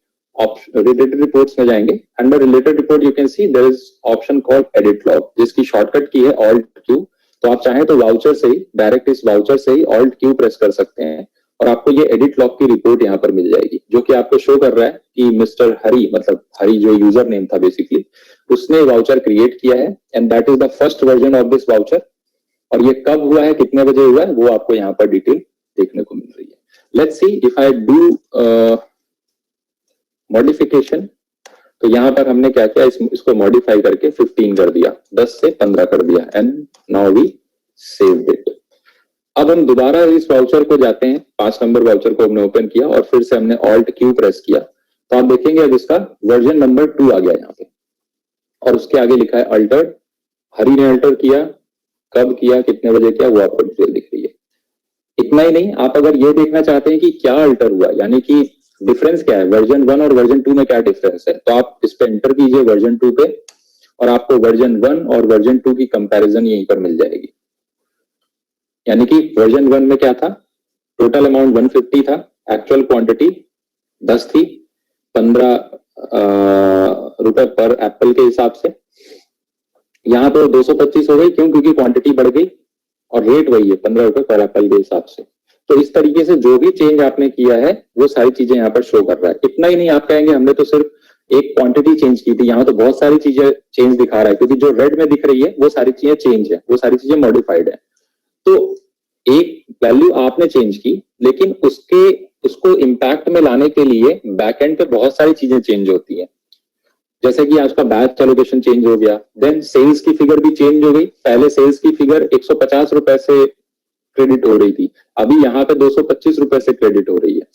रिलेटेड रिपोर्ट्स में जाएंगे, under related report you can see there is option called edit log, जिसकी शॉर्टकट की है ऑल्ट क्यू। तो आप चाहें तो वाउचर से ही, डायरेक्ट इस वाउचर से ही ऑल्ट क्यू प्रेस कर सकते हैं और आपको ये एडिट लॉग की रिपोर्ट यहाँ पर मिल जाएगी, जो कि आपको शो कर रहा है कि मिस्टर हरी, मतलब हरी जो यूजर नेम था बेसिकली, उसने वाउचर क्रिएट किया है and that is the first version of this voucher. और ये कब हुआ है, कितने बजे हुआ है, वो आपको यहाँ पर डिटेल देखने को मिल रही है। Let's see if I do modification, तो यहाँ पर हमने क्या किया, इसको मॉडिफाई करके 15 कर दिया, 10 से 15 कर दिया, and now we saved it. अब हम दोबारा इस वाउचर को जाते हैं, 5 नंबर वाउचर को हमने ओपन किया और फिर से हमने ऑल्ट क्यू प्रेस किया, तो आप देखेंगे अब इसका वर्जन नंबर 2 आ गया यहाँ पे, और उसके आगे लिखा है अल्टर्ड। हरी ने अल्टर किया, कब किया, कितने बजे किया, वो आपको डिटेल दिख रही है। इतना ही नहीं, आप अगर ये देखना चाहते हैं कि क्या अल्टर हुआ, यानी कि डिफरेंस क्या है, वर्जन 1 और वर्जन 2 में क्या डिफरेंस है, तो आप इस पे एंटर कीजिए वर्जन 2 पे, और आपको वर्जन 1 और वर्जन 2 की कंपैरिजन यहीं पर मिल जाएगी। यानी कि वर्जन 1 में क्या था, टोटल अमाउंट 150 था, एक्चुअल क्वांटिटी 10 थी, 15 रुपए पर एप्पल के हिसाब से। यहाँ पे 225 हो गई, क्यों, क्योंकि क्वांटिटी बढ़ गई और रेट वही है 15 रुपए पर एप्पल के हिसाब से। तो इस तरीके से जो भी चेंज आपने किया है वो सारी चीजें यहाँ पर शो कर रहा है। इतना ही नहीं, आप कहेंगे हमने तो सिर्फ एक क्वांटिटी चेंज की थी, यहाँ तो बहुत सारी चीजें चेंज दिखा रहा है, क्योंकि जो रेड में दिख रही है वो सारी चीजें चेंज है, वो सारी चीजें मॉडिफाइड है। तो एक वैल्यू आपने चेंज की, लेकिन उसको इम्पैक्ट में लाने के लिए बैकएंड पे बहुत सारी चीजें चेंज होती है, जैसे कि आज का बैच एलोकेशन चेंज हो गया, देन सेल्स की फिगर भी चेंज हो गई। पहले सेल्स की फिगर 150 रुपए से क्रेडिट हो रही थी, अभी यहाँ पे 225 रुपए से क्रेडिट हो रही है।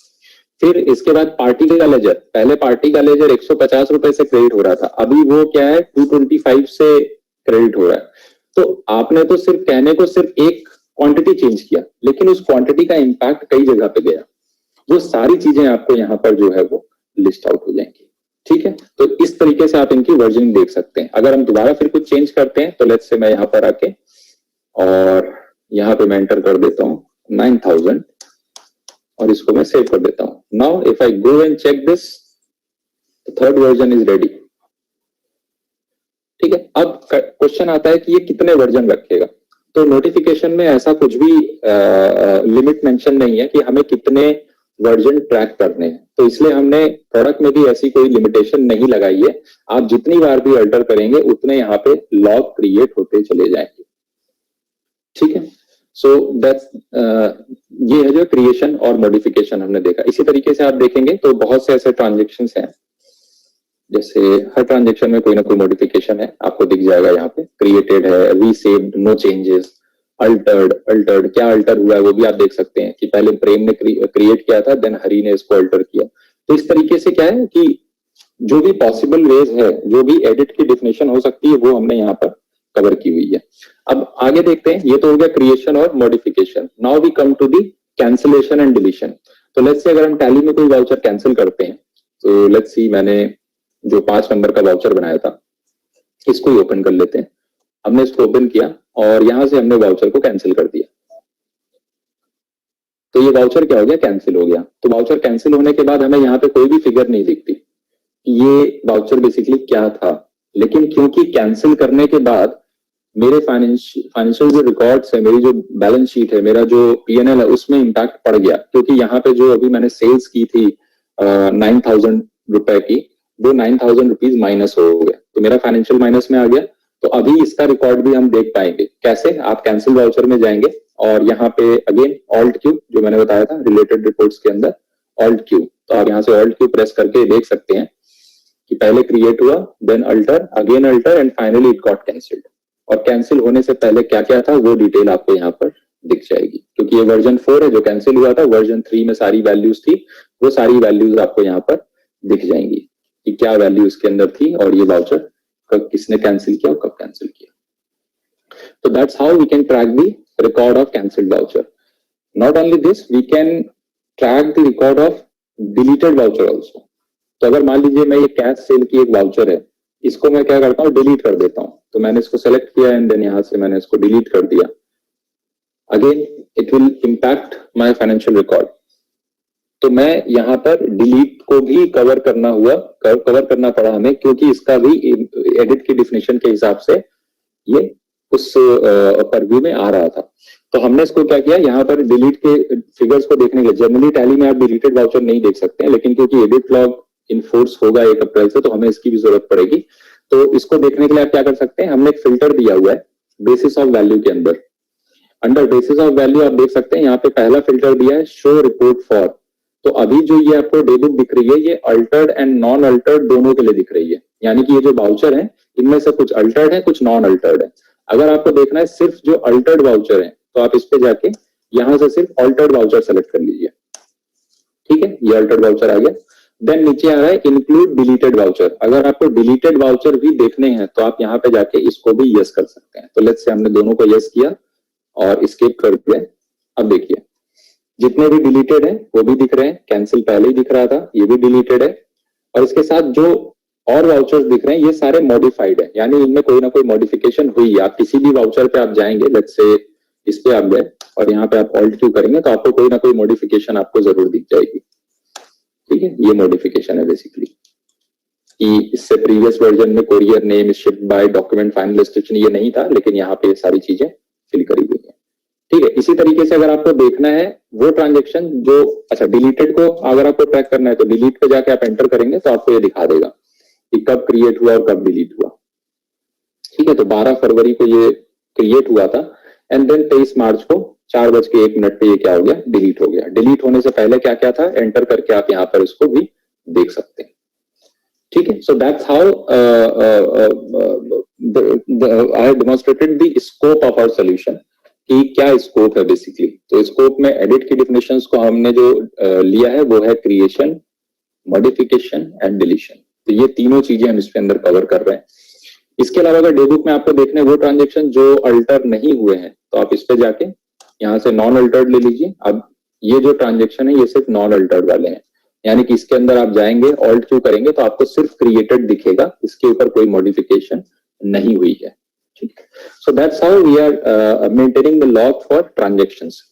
फिर इसके बाद पार्टी का लेजर, पहले पार्टी का लेजर 150 रुपए से क्रेडिट हो रहा था, अभी वो क्या है 225 से क्रेडिट हो रहा है। तो आपने तो सिर्फ कहने को सिर्फ एक क्वांटिटी चेंज किया, लेकिन उस क्वांटिटी का इम्पैक्ट कई जगह पे गया। वो सारी चीजें आपको यहाँ पर जो है वो लिस्ट आउट हो जाएंगी। ठीक है, तो इस तरीके से आप इनकी वर्जन देख सकते हैं। अगर हम दोबारा फिर कुछ चेंज करते हैं, तो लेट्स से मैं यहाँ पर आके और यहाँ पे मैं एंटर कर देता हूँ 9000 और इसको मैं सेव कर देता हूँ। Now if I go and check this, third version is ready. ठीक है, अब क्वेश्चन आता है कि ये कितने वर्जन रखेगा। तो नोटिफिकेशन में ऐसा कुछ भी लिमिट मेंशन नहीं है कि हमें कितने वर्जन ट्रैक करने हैं, तो इसलिए हमने प्रोडक्ट में भी ऐसी कोई लिमिटेशन नहीं लगाई है। आप जितनी बार भी अल्टर करेंगे उतने यहाँ पे लॉग क्रिएट होते चले जाएंगे। ठीक है, सो दैट्स ये है जो क्रिएशन और मॉडिफिकेशन हमने देखा। इसी तरीके से आप देखेंगे तो बहुत से ऐसे ट्रांजेक्शन हैं, जैसे हर ट्रांजेक्शन में कोई ना कोई मॉडिफिकेशन है, आपको दिख जाएगा यहाँ पे, क्रिएटेड है, रीसेव्ड, नो चेंजेस, अल्टर्ड क्या अल्टर हुआ है वो भी आप देख सकते हैं कि पहले प्रेम ने क्रिएट किया था, देन हरी ने इसको अल्टर किया। तो इस तरीके से क्या है कि जो भी पॉसिबल वेज है, जो भी एडिट की डिफिनेशन हो सकती है, वो हमने यहाँ पर कवर की हुई है। अब आगे देखते हैं, ये तो हो गया क्रिएशन और modification. Now we come to the cancellation and deletion. तो लेट्स से अगर हम टैली में कोई वाउचर कैंसिल करते हैं, तो लेट्स सी मैंने जो 5 नंबर का वाउचर बनाया था इसको ही ओपन कर लेते हैं हमने इसको ओपन किया और यहाँ से हमने वाउचर को कैंसिल कर दिया। तो ये वाउचर क्या हो गया, कैंसिल हो गया। तो वाउचर कैंसिल होने के बाद हमें यहाँ पे कोई भी फिगर नहीं दिखती, ये वाउचर बेसिकली क्या था। लेकिन क्योंकि कैंसिल करने के बाद मेरे फाइनेंशियल जो रिकॉर्ड्स है, मेरी जो बैलेंस शीट है, मेरा जो पीएनएल है, उसमें इम्पैक्ट पड़ गया। क्योंकि यहाँ पे जो अभी मैंने सेल्स की थी 9,000 रुपए की, वो 9,000 रुपीज माइनस हो गया, तो मेरा फाइनेंशियल माइनस में आ गया। तो अभी इसका रिकॉर्ड भी हम देख पाएंगे कैसे। आप कैंसिल वाउचर में जाएंगे और यहाँ पे अगेन ऑल्ट क्यू, जो मैंने बताया था रिलेटेड रिपोर्ट्स के अंदर ऑल्ट क्यू, तो आप यहाँ से ऑल्ट क्यू प्रेस करके देख सकते हैं कि पहले क्रिएट हुआ, then alter, again alter and finally it got cancelled. और कैंसिल होने से पहले क्या क्या था वो डिटेल आपको यहाँ पर दिख जाएगी, क्योंकि ये वर्जन 4 है जो कैंसिल हुआ था। वर्जन 3 में सारी वैल्यूज थी, वो सारी वैल्यूज आपको यहाँ पर दिख जाएंगी कि क्या वैल्यू इसके अंदर थी और ये वाउचर कब किसने कैंसिल किया और कब कैंसिल किया। तो that's how we can track the record of cancelled voucher. Not only this, we can track the record of deleted voucher also. तो अगर मान लीजिए मैं ये कैश सेल की एक वाउचर है, इसको मैं क्या करता हूँ, डिलीट कर देता हूँ। तो मैंने इसको सेलेक्ट किया एंड देन यहाँ से मैंने इसको डिलीट कर दिया। Again it will impact my financial record. तो मैं यहाँ पर डिलीट को भी कवर करना पड़ा हमें, क्योंकि इसका भी एडिट की डिफिनेशन के हिसाब से ये उस परव्यू में आ रहा था। तो हमने इसको क्या किया, यहाँ पर डिलीट के फिगर्स को देखने के लिए, जनरली टैली में आप डिलीटेड वाउचर नहीं देख सकते हैं, लेकिन क्योंकि एडिट लॉग इन फोर्स होगा 1 अप्रैल से, तो हमें इसकी भी जरूरत पड़ेगी। तो इसको देखने के लिए आप क्या कर सकते हैं, हमने एक फिल्टर दिया हुआ है बेसिस ऑफ वैल्यू के अंदर। अंडर बेसिस ऑफ वैल्यू आप देख सकते हैं यहाँ पे पहला फिल्टर दिया है शो रिपोर्ट फॉर। तो अभी जो ये आपको डे बुक दिख रही है, ये अल्टर्ड एंड नॉन अल्टर्ड दोनों के लिए दिख रही है। यानी कि ये जो वाउचर है इनमें से कुछ अल्टर्ड है, कुछ नॉन अल्टर्ड है। अगर आपको देखना है सिर्फ जो अल्टर्ड वाउचर है, तो आप इस पे जाके यहां से सिर्फ अल्टर्ड वाउचर सेलेक्ट कर लीजिए। ठीक है, ये अल्टर्ड वाउचर आ गया। देन नीचे आ रहा है इंक्लूड डिलीटेड वाउचर। अगर आपको डिलीटेड वाउचर भी देखने हैं तो आप यहाँ पे जाके इसको भी यस कर सकते हैं। तो लेट्स से हमने दोनों को यस किया और स्किप कर दिया। अब देखिए जितने भी डिलीटेड है वो भी दिख रहे हैं, कैंसिल पहले ही दिख रहा था, ये भी डिलीटेड है। और इसके साथ जो और वाउचर्स दिख रहे हैं ये सारे मॉडिफाइड है, यानी इनमें कोई ना कोई मॉडिफिकेशन हुई है। आप किसी भी वाउचर पे आप जाएंगे, लेट्स से इस पे आप गए और यहाँ पे आप ऑल्ट क्यू करेंगे तो आपको कोई ना कोई मॉडिफिकेशन आपको जरूर दिख जाएगी। ठीक है, ये मॉडिफिकेशन है बेसिकली कि इससे प्रीवियस वर्जन में courier name shipped by document final destination ये नहीं था, लेकिन यहाँ पे सारी चीजें फिल करी गई है। ठीक है, इसी तरीके से अगर आपको देखना है वो ट्रांजेक्शन जो, अच्छा डिलीटेड को अगर आपको ट्रैक करना है तो डिलीट पे जाके आप एंटर करेंगे तो आपको ये दिखा देगा कि कब क्रिएट हुआ और कब डिलीट हुआ। ठीक है, तो 12 फरवरी को ये क्रिएट हुआ था एंड देन 23 मार्च को 4:01 पे ये क्या हो गया, डिलीट हो गया। डिलीट होने से पहले क्या क्या था एंटर करके आप यहाँ पर इसको भी देख सकते हैं। ठीक है, so that's how I have demonstrated the scope of our solution कि क्या स्कोप है बेसिकली। तो स्कोप में एडिट की डिफिनेशंस को हमने जो लिया है वो है क्रिएशन, मॉडिफिकेशन एंड डिलीशन। तो ये तीनों चीजें हम इसके अंदर कवर कर रहे हैं। इसके अलावा अगर डे बुक में आपको देखने वो ट्रांजेक्शन जो अल्टर नहीं हुए हैं तो आप इस पे जाके यहाँ से नॉन अल्टर्ड ले लीजिए। अब ये जो ट्रांजेक्शन है ये सिर्फ नॉन अल्टर्ड वाले हैं, यानी कि इसके अंदर आप जाएंगे ऑल्ट क्यू करेंगे तो आपको सिर्फ क्रिएटेड दिखेगा, इसके ऊपर कोई मॉडिफिकेशन नहीं हुई है। ठीक है, so that's how we are maintaining the log for transactions.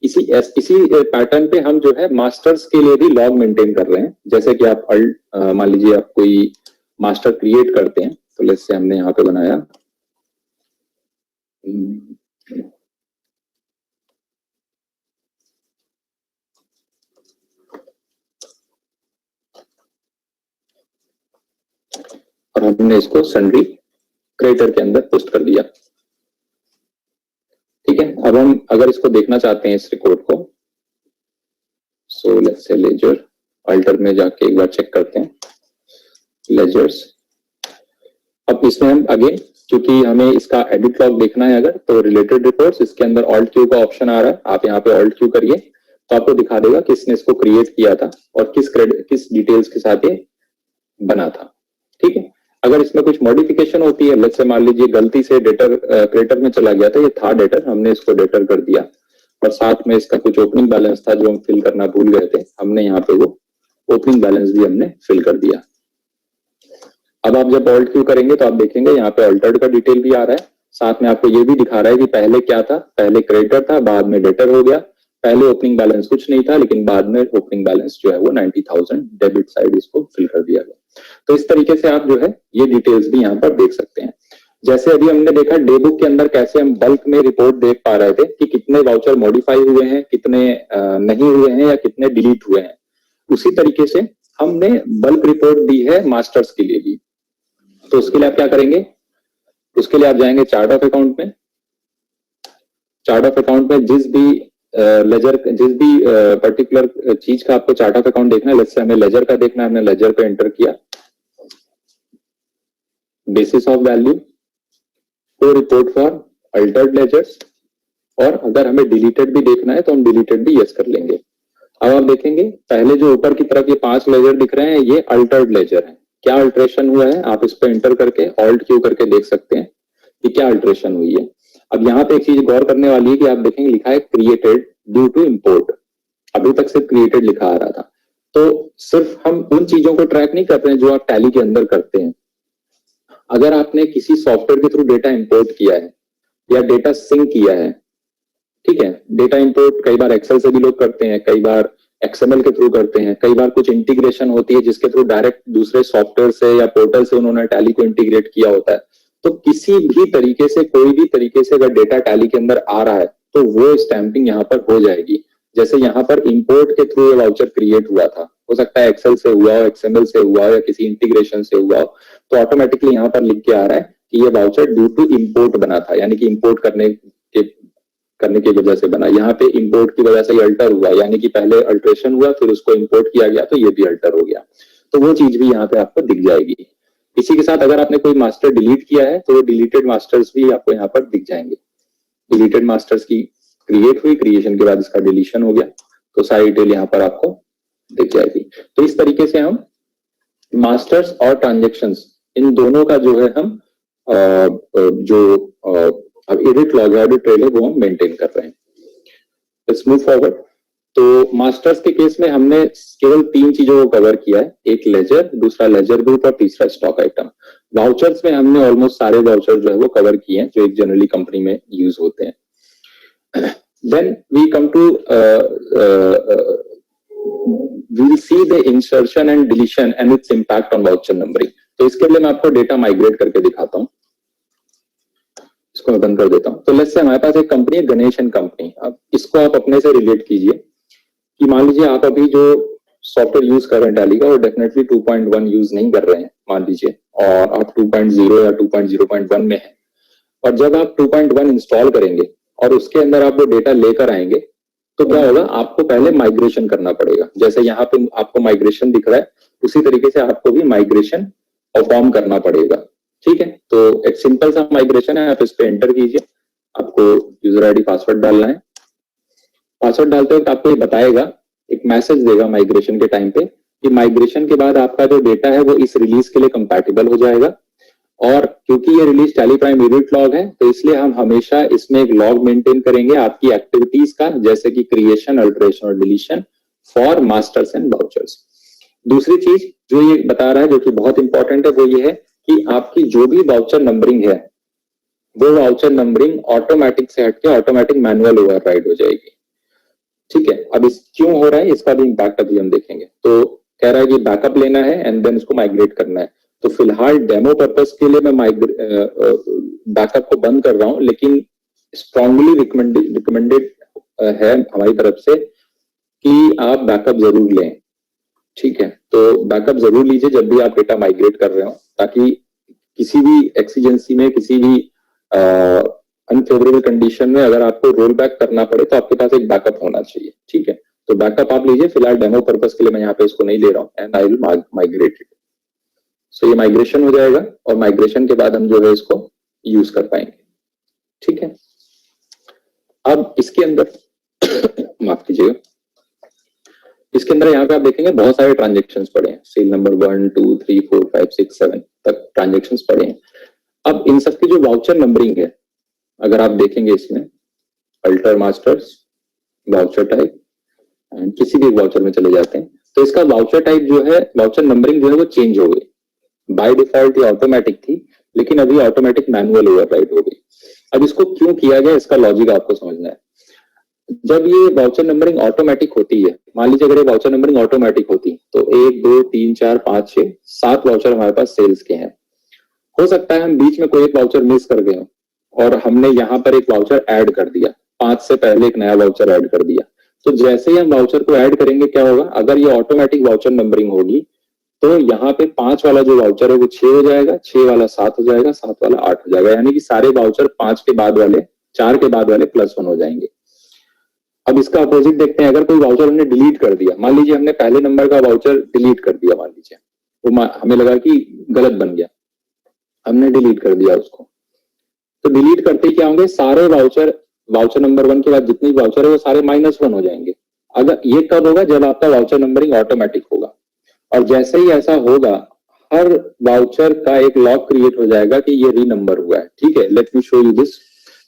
इसी पैटर्न पे हम जो है मास्टर्स के लिए भी लॉग मेंटेन कर रहे हैं। जैसे कि आप मान लीजिए आप कोई मास्टर क्रिएट करते हैं, तो लेट्स से हमने यहाँ पे बनाया और हमने इसको सन्ड्री क्रिएटर के अंदर पोस्ट कर दिया। ठीक है, अब हम अगर इसको देखना चाहते हैं इस रिकॉर्ड को, so let's say ledger alter में जाके एक बार चेक करते हैं लेजर्स। अब इसमें हम अगेन क्योंकि हमें इसका एडिट लॉग देखना है अगर, तो रिलेटेड रिपोर्ट्स इसके अंदर ऑल्ट क्यू का ऑप्शन आ रहा है। आप यहाँ पे ऑल्ट क्यू करिए तो आपको दिखा देगा किसने इसको क्रिएट किया था और किस डिटेल्स के साथ ये बना था। ठीक है, अगर इसमें कुछ मॉडिफिकेशन होती है, लेट्स से मान लीजिए गलती से डेटर क्रिएटर में चला गया था, ये था डेटर, हमने इसको डेटर कर दिया और साथ में इसका कुछ ओपनिंग बैलेंस था जो हम फिल करना भूल गए थे, हमने यहाँ पे वो ओपनिंग बैलेंस भी हमने फिल कर दिया। अब आप जब ऑल्ट क्यू करेंगे तो आप देखेंगे यहाँ पे अल्टर्ड का डिटेल भी आ रहा है, साथ में आपको ये भी दिखा रहा है कि पहले क्या था, पहले क्रेडिटर था, बाद में डेटर हो गया, पहले ओपनिंग बैलेंस कुछ नहीं था, लेकिन बाद में ओपनिंग बैलेंस जो है वो 90,000 डेबिट साइड इसको फिल कर दिया गया। तो इस तरीके से आप जो है ये डिटेल्स भी यहाँ पर देख सकते हैं। जैसे अभी हमने देखा डे बुक के अंदर कैसे हम बल्क में रिपोर्ट देख पा रहे थे कि कितने वाउचर मॉडिफाई हुए हैं, कितने नहीं हुए हैं या कितने डिलीट हुए हैं, उसी तरीके से हमने बल्क रिपोर्ट दी है मास्टर्स के लिए भी। तो उसके लिए आप क्या करेंगे, उसके लिए आप जाएंगे चार्ट ऑफ अकाउंट में। चार्ट ऑफ अकाउंट में जिस भी लेजर, जिस भी पर्टिकुलर चीज का आपको चार्ट ऑफ अकाउंट देखना है, जैसे हमें लेजर का देखना है, हमने लेजर पे एंटर किया, बेसिस ऑफ वैल्यू को रिपोर्ट फॉर अल्टर्ड लेजर्स, और अगर हमें डिलीटेड भी देखना है तो हम डिलीटेड भी यस कर लेंगे। अब आप देखेंगे पहले जो ऊपर की तरफ ये 5 लेजर दिख रहे हैं ये अल्टर्ड लेजर है। क्या अल्टरेशन हुआ है आप इस पर एंटर करके ऑल्ट क्यू करके देख सकते हैं कि क्या अल्टरेशन हुई है। अब यहाँ पे एक चीज गौर करने वाली है कि आप देखेंगे लिखा है क्रिएटेड ड्यू टू इंपोर्ट, अभी तक सिर्फ क्रिएटेड लिखा आ रहा था। तो सिर्फ हम उन चीजों को ट्रैक नहीं कर रहे हैं जो आप टैली के अंदर करते हैं। अगर आपने किसी सॉफ्टवेयर के थ्रू डेटा इंपोर्ट किया है या डेटा सिंक किया है, ठीक है, डेटा इंपोर्ट कई बार एक्सेल से भी लोग करते हैं, कई बार एक्सएमएल के थ्रू करते हैं, कई बार कुछ इंटीग्रेशन होती है जिसके थ्रू डायरेक्ट दूसरे सॉफ्टवेयर से या पोर्टल से उन्होंने टैली को इंटीग्रेट किया होता है। तो किसी भी तरीके से, कोई भी तरीके से अगर डेटा टैली के अंदर आ रहा है तो वो स्टैंपिंग यहाँ पर हो जाएगी। जैसे यहाँ पर इंपोर्ट के थ्रू ये वाउचर क्रिएट हुआ था, हो सकता है एक्सेल से हुआ हो, एक्सएमएल से हुआ हो या किसी इंटीग्रेशन से हुआ हो, तो ऑटोमेटिकली यहाँ पर लिख के आ रहा है कि ये वाउचर ड्यू टू इंपोर्ट बना था, यानी कि इंपोर्ट करने की वजह से बना। यहाँ पे इंपोर्ट की वजह से ये अल्टर हुआ, यानी कि पहले अल्ट्रेशन हुआ फिर उसको इंपोर्ट किया गया तो ये भी अल्टर हो गया। तो वो चीज भी यहाँ पे आपको दिख जाएगी। इसी के साथ अगर आपने कोई मास्टर डिलीट किया है तो वो डिलीटेड मास्टर्स भी आपको यहाँ पर दिख जाएंगे। डिलीटेड मास्टर्स की क्रिएट हुई, क्रिएशन के बाद इसका डिलीशन हो गया, तो सारी डिटेल यहाँ पर आपको दिख जाएगी। तो इस तरीके से हम मास्टर्स और ट्रांजेक्शंस इन दोनों का जो है हम अब एडिट लॉग है, ऑडिट ट्रेल है, वो हम मेंटेन कर रहे हैं। Let's move forward. तो मास्टर्स के केस में हमने केवल 3 चीजों को कवर किया है, एक लेजर, दूसरा लेजर ग्रुप और तीसरा स्टॉक आइटम। वाउचर्स में हमने ऑलमोस्ट सारे वाउचर जो है वो कवर किए हैं जो एक जनरली कंपनी में यूज होते हैं। Then we come to we'll see the insertion and deletion and its impact on voucher numbering। तो इसके लिए मैं आपको डेटा माइग्रेट करके दिखाता हूँ, इसको मैं बंद कर देता हूँ। तो लेट्स से हमारे पास एक कंपनी है गणेश एंड कंपनी। अब इसको आप अपने से रिलेट कीजिए कि मान लीजिए आप अभी जो सॉफ्टवेयर यूज कर रहे हैं टैली का वो डेफिनेटली 2.1 यूज नहीं कर रहे हैं मान लीजिए, और आप 2.0 या 2.0.1 में है, और जब आप 2.1 इंस्टॉल करेंगे और उसके अंदर आप वो डेटा लेकर आएंगे तो क्या होगा, आपको पहले माइग्रेशन करना पड़ेगा। जैसे यहाँ पे आपको माइग्रेशन दिख रहा है उसी तरीके से आपको भी माइग्रेशन परफॉर्म करना पड़ेगा, ठीक है। तो एक सिंपल सा माइग्रेशन है, आप इस पे एंटर कीजिए, आपको यूजर आईडी पासवर्ड डालना है। पासवर्ड डालते वक्त आपको ये बताएगा, एक मैसेज देगा माइग्रेशन के टाइम पे कि माइग्रेशन के बाद आपका जो डेटा है वो इस रिलीज के लिए कंपैटिबल हो जाएगा। और क्योंकि ये release tally prime edit log है तो इसलिए हम हमेशा इसमें एक लॉग मेंटेन करेंगे आपकी एक्टिविटीज का, जैसे कि क्रिएशन, अल्टरेशन और deletion for masters and vouchers. दूसरी चीज जो ये बता रहा है जो कि बहुत इंपॉर्टेंट है वो ये है कि आपकी जो भी वाउचर नंबरिंग है वो वाउचर नंबरिंग ऑटोमेटिक से हटके ऑटोमेटिक मैनुअल ओवरराइड हो जाएगी, ठीक है। अब इस क्यों हो रहा है इसका भी इम्पैक्ट अभी हम देखेंगे। तो कह रहा है कि बैकअप लेना है एंड देन उसको माइग्रेट करना है। तो फिलहाल डेमो पर्पस के लिए मैं बैकअप को बंद कर रहा हूं, लेकिन स्ट्रांगली रिकमेंडेड है हमारी तरफ से कि आप बैकअप जरूर लें, ठीक है। तो बैकअप जरूर लीजिए जब भी आप डेटा माइग्रेट कर रहे हो, ताकि किसी भी एक्सीजेंसी में, किसी भी अनफेवरेबल कंडीशन में अगर आपको रोल बैक करना पड़े तो आपके पास एक बैकअप होना चाहिए, ठीक है। तो बैकअप आप लीजिए, फिलहाल डेमो पर्पस के लिए मैं यहाँ पे इसको नहीं ले रहा हूँ, and I will migrate it. So ये माइग्रेशन हो जाएगा और माइग्रेशन के बाद हम जो है इसको यूज कर पाएंगे, ठीक है। अब इसके अंदर माफ कीजिएगा, इसके अंदर यहाँ पे आप देखेंगे बहुत सारे ट्रांजेक्शन्स पड़े हैं, सेल नंबर 1 2 3 4 5 6 7 तक ट्रांजेक्शन्स पड़े हैं। अब इन सबकी जो वाउचर नंबरिंग है अगर आप देखेंगे इसमें alter masters, voucher type, and किसी भी वाउचर में चले जाते हैं तो इसका वाउचर टाइप जो है, वाउचर नंबरिंग जो है वो चेंज हो गई। बाय डिफॉल्ट ये ऑटोमेटिक थी, लेकिन अभी ऑटोमेटिक मैनुअल ओवरराइड हो गई। अब इसको क्यों किया गया, इसका लॉजिक आपको समझना है। जब ये वाउचर नंबरिंग ऑटोमेटिक होती है, मान लीजिए अगर ये वाउचर नंबरिंग ऑटोमेटिक होती तो 1 2 3 4 5 6 7 वाउचर हमारे पास सेल्स के हैं। हो सकता है हम बीच में कोई एक वाउचर मिस कर गए हो और हमने यहाँ पर एक वाउचर ऐड कर दिया, 5 से पहले एक नया वाउचर ऐड कर दिया। तो जैसे ही हम वाउचर को ऐड करेंगे क्या होगा, अगर ये ऑटोमेटिक वाउचर नंबरिंग होगी तो यहाँ पे 5 वाला जो वाउचर है वो 6 हो जाएगा, 6 वाला 7 हो जाएगा, 7 वाला 8 हो जाएगा, यानी कि सारे वाउचर 5 के बाद वाले 4 के बाद वाले +1 हो जाएंगे। अब इसका अपोजिट देखते हैं, अगर कोई वाउचर हमने डिलीट कर दिया, मान लीजिए हमने पहले नंबर का वाउचर डिलीट कर दिया, मान लीजिए वो हमें लगा कि गलत बन गया, हमने डिलीट कर दिया उसको, तो डिलीट करते ही क्या होंगे, सारे वाउचर वाउचर नंबर 1 के बाद जितने वाउचर है वो सारे -1 हो जाएंगे। अगर ये कब होगा, जब आपका वाउचर नंबरिंग ऑटोमेटिक होगा। और जैसे ही ऐसा होगा, हर वाउचर का एक लॉग क्रिएट हो जाएगा कि ये रीनंबर हुआ है। ठीक है, let me show you this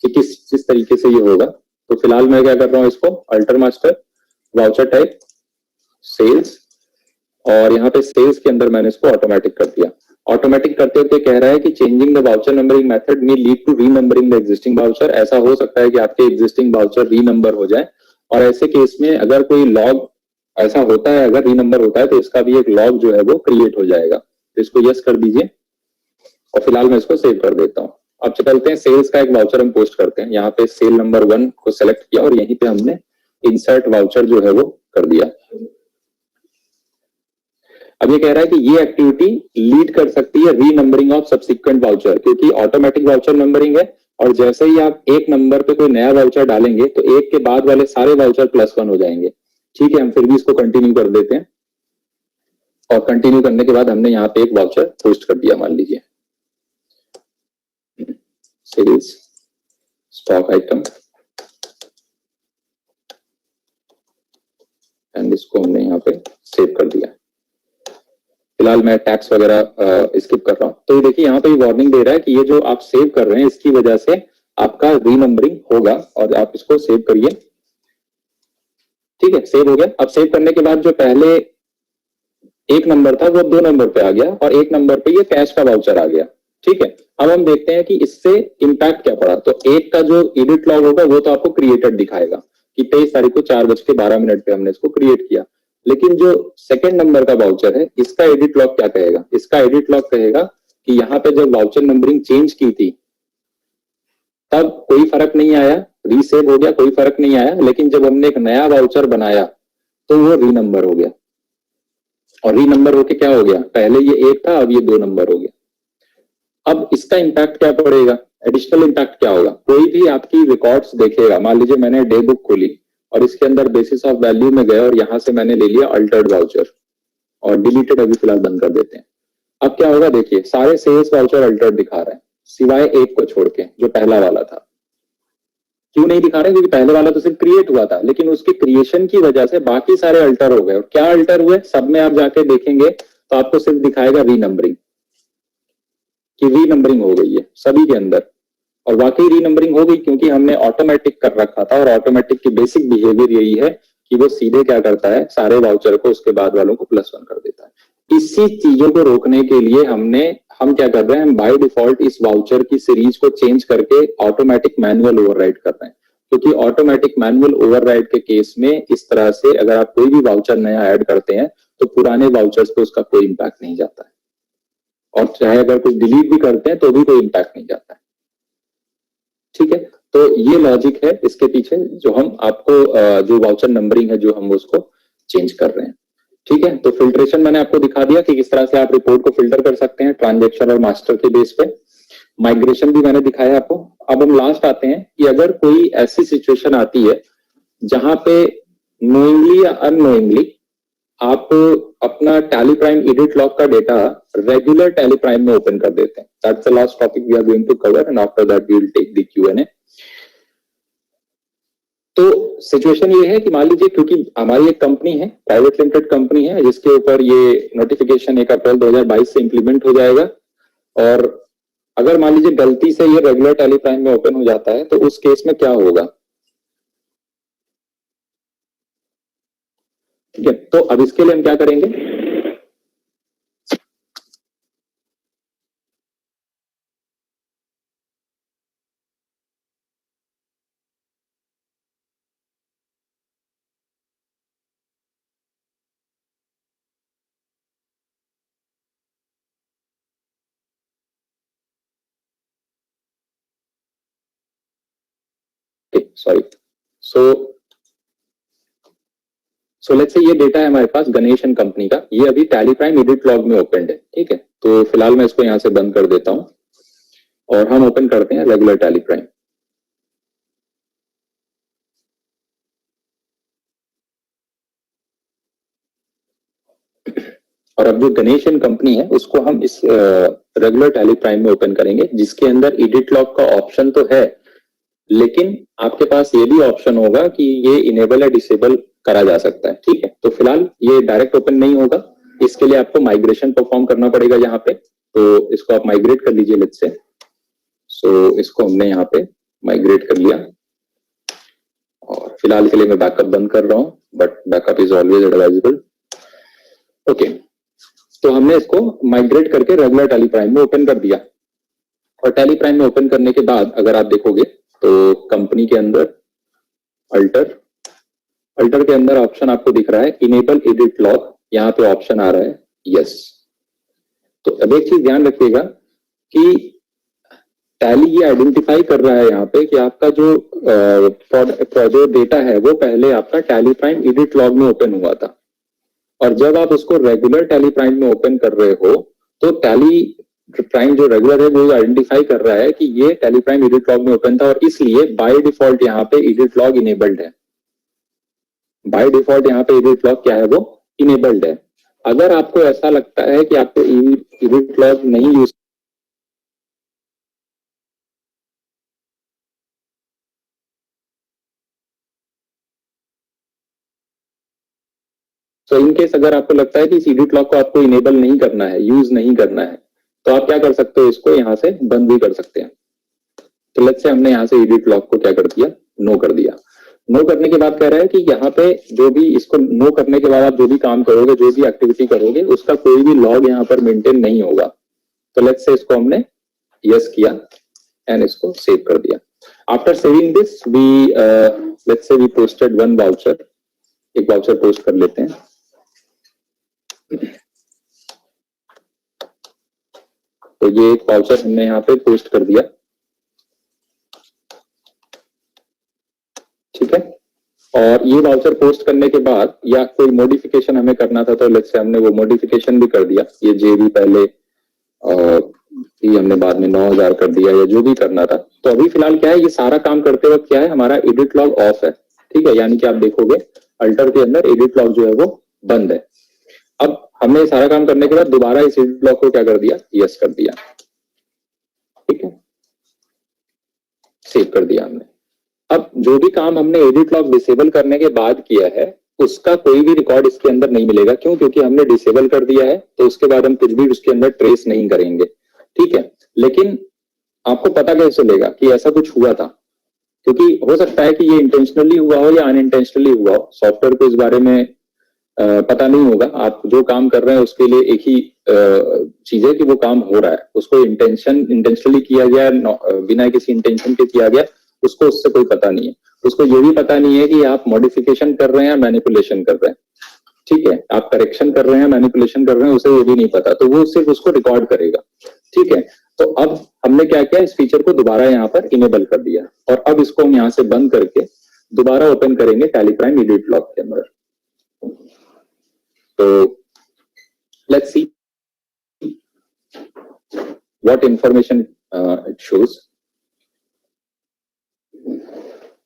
कि किस तरीके से ये होगा। तो फिलहाल मैं क्या कर रहा हूँ, इसको alter master voucher type sales, और यहाँ पे सेल्स के अंदर मैंने इसको ऑटोमेटिक कर दिया। ऑटोमेटिक करते हुए कह रहा है कि changing the voucher numbering method में lead to renumbering the existing voucher. ऐसा हो सकता है कि आपके एग्जिस्टिंग वाउचर रीनंबर हो जाए, और ऐसे केस में अगर कोई लॉग ऐसा होता है, अगर रीनंबर होता है तो इसका भी एक लॉग जो है वो क्रिएट हो जाएगा। तो इसको यस कर दीजिए और फिलहाल मैं इसको सेव कर देता हूँ। अब चलते हैं, सेल्स का एक वाउचर हम पोस्ट करते हैं। यहाँ पे सेल नंबर 1 को सेलेक्ट किया और यहीं पे हमने इंसर्ट वाउचर जो है वो कर दिया। अब ये कह रहा है कि ये एक्टिविटी लीड कर सकती है रीनंबरिंग ऑफ सब्सिक्वेंट वाउचर, क्योंकि ऑटोमेटिक वाउचर नंबरिंग है और जैसे ही आप एक नंबर पे कोई नया वाउचर डालेंगे तो एक के बाद वाले सारे वाउचर +1 हो जाएंगे। ठीक है, हम फिर भी इसको कंटिन्यू कर देते हैं, और कंटिन्यू करने के बाद हमने यहाँ पे एक वाउचर पोस्ट कर दिया, मान लीजिए सेल्स स्टॉक आइटम, एंड इसको हमने यहाँ पे सेव कर दिया। फिलहाल मैं टैक्स वगैरह स्किप कर रहा हूँ। तो ये देखिए यहाँ पे वार्निंग दे रहा है कि ये जो आप सेव कर रहे हैं इसकी वजह से आपका रीनंबरिंग होगा, और आप इसको सेव करिए। ठीक है, सेव हो गया। अब सेव करने के बाद जो पहले एक नंबर था वो 2 नंबर पे आ गया, और एक नंबर पे ये कैश का वाउचर आ गया। ठीक है, अब हम देखते हैं कि इससे इम्पैक्ट क्या पड़ा। तो एक का जो एडिट लॉग होगा वो तो आपको क्रिएटेड दिखाएगा कि 23 तारीख को 4:12 पे हमने इसको क्रिएट किया, लेकिन जो सेकंड नंबर का वाउचर है इसका एडिट लॉग क्या कहेगा, इसका एडिट लॉग कहेगा कि यहाँ पे जब वाउचर नंबरिंग चेंज की थी तब कोई फर्क नहीं आया, रीसेव हो गया, कोई फर्क नहीं आया, लेकिन जब हमने एक नया वाउचर बनाया तो वो रीनंबर हो गया, और रीनंबर होके क्या हो गया, पहले ये 1 था अब ये 2 नंबर हो गया। अब इसका इम्पैक्ट क्या पड़ेगा, एडिशनल इम्पैक्ट क्या होगा, कोई भी आपकी रिकॉर्ड्स देखेगा, मान लीजिए मैंने डे बुक खोली और इसके अंदर बेसिस ऑफ वैल्यू में गया और यहां से मैंने ले लिया अल्टर्ड वाउचर और डिलीटेड अभी फिलहाल बंद कर देते हैं। अब क्या होगा, देखिए सारे सेल्स वाउचर अल्टर्ड दिखा रहे हैं सिवाय एक को छोड़ के जो पहला वाला था। क्यों नहीं दिखा रहे, क्योंकि पहले वाला तो सिर्फ क्रिएट हुआ था, लेकिन उसके क्रिएशन की वजह से बाकी सारे अल्टर हो गए। और क्या अल्टर हुए, सब में आप जाके देखेंगे तो आपको सिर्फ दिखाएगा रीनंबरिंग, कि रीनंबरिंग हो गई है सभी के अंदर। और वाकई रीनंबरिंग हो गई क्योंकि हमने ऑटोमेटिक कर रखा था, और ऑटोमेटिक की बेसिक बिहेवियर यही है कि वो सीधे क्या करता है, सारे वाउचर को उसके बाद वालों को +1 कर देता है। इसी चीजों को रोकने के लिए हम क्या कर रहे हैं, हम बाय डिफॉल्ट इस वाउचर की सीरीज को चेंज करके ऑटोमेटिक मैनुअल ओवरराइड कर रहे हैं, क्योंकि ऑटोमेटिक मैनुअल ओवरराइड के केस में इस तरह से अगर आप कोई भी वाउचर नया ऐड करते हैं तो पुराने वाउचर्स पे उसका कोई इम्पैक्ट नहीं जाता है, और चाहे अगर कुछ डिलीट भी करते हैं तो भी कोई इम्पैक्ट नहीं जाता है। ठीक है, तो ये लॉजिक है इसके पीछे, जो हम आपको जो वाउचर नंबरिंग है जो हम उसको चेंज कर रहे हैं। ठीक है, तो फिल्ट्रेशन मैंने आपको दिखा दिया कि किस तरह से आप रिपोर्ट को फिल्टर कर सकते हैं ट्रांजैक्शन और मास्टर के बेस पे। माइग्रेशन भी मैंने दिखाया आपको। अब हम लास्ट आते हैं कि अगर कोई ऐसी सिचुएशन आती है जहां पे नोइंगली या अननोइंगली आप अपना टैली प्राइम एडिट लॉग का डेटा रेगुलर टैली प्राइम में ओपन कर देते हैं। That's the last topic we are going to cover, and after that we will take the Q&A। तो सिचुएशन ये है कि मान लीजिए, क्योंकि हमारी एक कंपनी है, प्राइवेट लिमिटेड कंपनी है, जिसके ऊपर ये नोटिफिकेशन 1 अप्रैल 2022 से इंप्लीमेंट हो जाएगा, और अगर मान लीजिए गलती से ये रेगुलर टैली प्राइम में ओपन हो जाता है तो उस केस में क्या होगा। ठीक है, तो अब इसके लिए हम क्या करेंगे, सॉरी। सो लेट्स से ये डेटा है हमारे पास गणेश एंड कंपनी का, ये अभी टैली प्राइम एडिट लॉग में ओपन है, ठीक है। तो फिलहाल मैं इसको यहाँ से बंद कर देता हूँ और हम ओपन करते हैं रेगुलर टैली प्राइम। और अब जो गणेश एंड कंपनी है उसको हम इस रेगुलर टैली प्राइम में ओपन करेंगे, जिसके अंदर एडिट लॉग का ऑप्शन तो है, लेकिन आपके पास ये भी ऑप्शन होगा कि ये इनेबल या डिसेबल करा जा सकता है, ठीक है। तो फिलहाल ये डायरेक्ट ओपन नहीं होगा, इसके लिए आपको माइग्रेशन परफॉर्म करना पड़ेगा यहाँ पे। तो इसको आप माइग्रेट कर लीजिए लेट्स से। सो इसको हमने यहाँ पे माइग्रेट कर लिया और फिलहाल के लिए मैं बैकअप बंद कर रहा हूँ, but backup is always advisable. Okay, तो हमने इसको माइग्रेट करके रेगुलर टैली प्राइम में ओपन कर दिया। और टैली प्राइम में ओपन करने के बाद अगर आप देखोगे तो कंपनी के अंदर अल्टर के अंदर ऑप्शन आपको दिख रहा है इनेबल एडिट लॉग, यहाँ पे ऑप्शन आ रहा है यस। तो अब एक चीज ध्यान रखिएगा कि टैली ये आइडेंटिफाई कर रहा है यहाँ पे कि आपका जो डेटा है वो पहले आपका टैली प्राइम एडिट लॉग में ओपन हुआ था, और जब आप उसको रेगुलर टैली प्राइम में ओपन कर रहे हो तो टैली प्राइम जो रेगुलर है वो आइडेंटिफाई कर रहा है कि ये टैली प्राइम एडिट लॉग में ओपन था, और इसलिए बाय डिफॉल्ट यहाँ पे एडिट लॉग इनेबल्ड है। बाय डिफॉल्ट यहाँ पे एडिट लॉग क्या है, वो इनेबल्ड है। अगर आपको ऐसा लगता है कि आपको एडिट लॉग नहीं यूज तो इन केस अगर आपको लगता है कि इस एडिट लॉग को आपको इनेबल नहीं करना है, यूज नहीं करना है, तो आप क्या कर सकते हो, इसको यहाँ से बंद भी कर सकते हैं। तो लेट्स से हमने यहाँ से एडिट लॉग को क्या कर दिया, नो कर दिया। नो करने के बाद कह रहा है कि यहाँ पे जो भी इसको नो करने के बाद आप जो भी काम करोगे, जो भी एक्टिविटी करोगे, उसका कोई भी लॉग यहाँ पर मेंटेन नहीं होगा। तो लेट्स से इसको हमने यस किया एंड इसको सेव कर दिया। After saving this we let's say we posted one voucher, एक वाउचर पोस्ट कर लेते हैं। तो ये एक वाउचर हमने यहाँ पे पोस्ट कर दिया, ठीक है। और ये वाउचर पोस्ट करने के बाद या कोई मॉडिफिकेशन हमें करना था तो लेट्स से हमने वो मॉडिफिकेशन भी कर दिया। ये जे भी पहले ये हमने बाद में 9000 कर दिया, या जो भी करना था। तो अभी फिलहाल क्या है, ये सारा काम करते वक्त क्या है, हमारा एडिट लॉग ऑफ है, ठीक है। यानी कि आप देखोगे अल्टर के अंदर एडिट लॉग जो है वो बंद है। अब हमने सारा काम करने के बाद दोबारा इस एडिट लॉग को क्या कर दिया, यस कर दिया, ठीक है, सेव कर दिया हमने। अब जो भी काम हमने एडिट लॉग डिसेबल करने के बाद किया है उसका कोई भी रिकॉर्ड इसके अंदर नहीं मिलेगा। क्यों? क्योंकि हमने डिसेबल कर दिया है, तो उसके बाद हम कुछ भी उसके अंदर ट्रेस नहीं करेंगे, ठीक है। लेकिन आपको पता कैसे चलेगा कि ऐसा कुछ हुआ था? क्योंकि हो सकता है कि ये इंटेंशनली हुआ हो या अनइंटेंशनली हुआ हो, सॉफ्टवेयर को इस बारे में पता नहीं होगा। आप जो काम कर रहे हैं उसके लिए एक ही चीज है कि वो काम हो रहा है, उसको इंटेंशनली किया गया बिना किसी इंटेंशन के किया गया, उसको उससे कोई पता नहीं है। उसको ये भी पता नहीं है कि आप मॉडिफिकेशन कर रहे हैं या मैनिपुलेशन कर रहे हैं, ठीक है। आप करेक्शन कर रहे हैं, मैनिपुलेशन कर रहे हैं, उसे ये भी नहीं पता, तो वो सिर्फ उसको रिकॉर्ड करेगा, ठीक है। तो अब हमने क्या किया, इस फीचर को दोबारा यहाँ पर इनेबल कर दिया, और अब इसको हम यहाँ से बंद करके दोबारा ओपन करेंगे टैली प्राइम एडिट लॉग के अंदर। तो let's see what information it shows.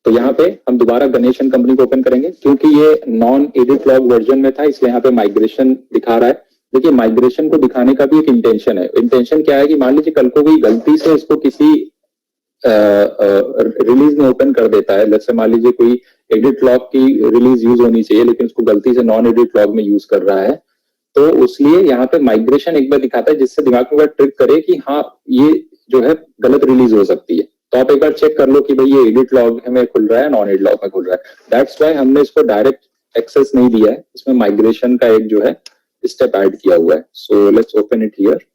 तो यहाँ पे हम दोबारा गणेश एंड कंपनी को ओपन करेंगे, क्योंकि ये नॉन एडिट लॉग वर्जन में था इसलिए यहाँ पे माइग्रेशन दिखा रहा है। देखिए माइग्रेशन को दिखाने का भी एक इंटेंशन है। इंटेंशन क्या है कि मान लीजिए कल को कोई गलती से इसको किसी रिलीज में ओपन कर देता है, जैसे मान लीजिए कोई एडिट लॉग की रिलीज यूज होनी चाहिए लेकिन उसको गलती से नॉन एडिट लॉग में यूज कर रहा है, तो उसलिए यहाँ पे माइग्रेशन एक बार दिखाता है, जिससे दिमाग में ट्रिक करे कि हाँ ये जो है गलत रिलीज हो सकती है। तो आप एक बार चेक कर लो कि भाई ये एडिट लॉग में खुल रहा है, नॉन एडिट लॉग में खुल रहा है। दैट्स व्हाई हमने इसको डायरेक्ट एक्सेस नहीं दिया है, इसमें माइग्रेशन का एक जो है स्टेप ऐड किया हुआ है। So let's open it here.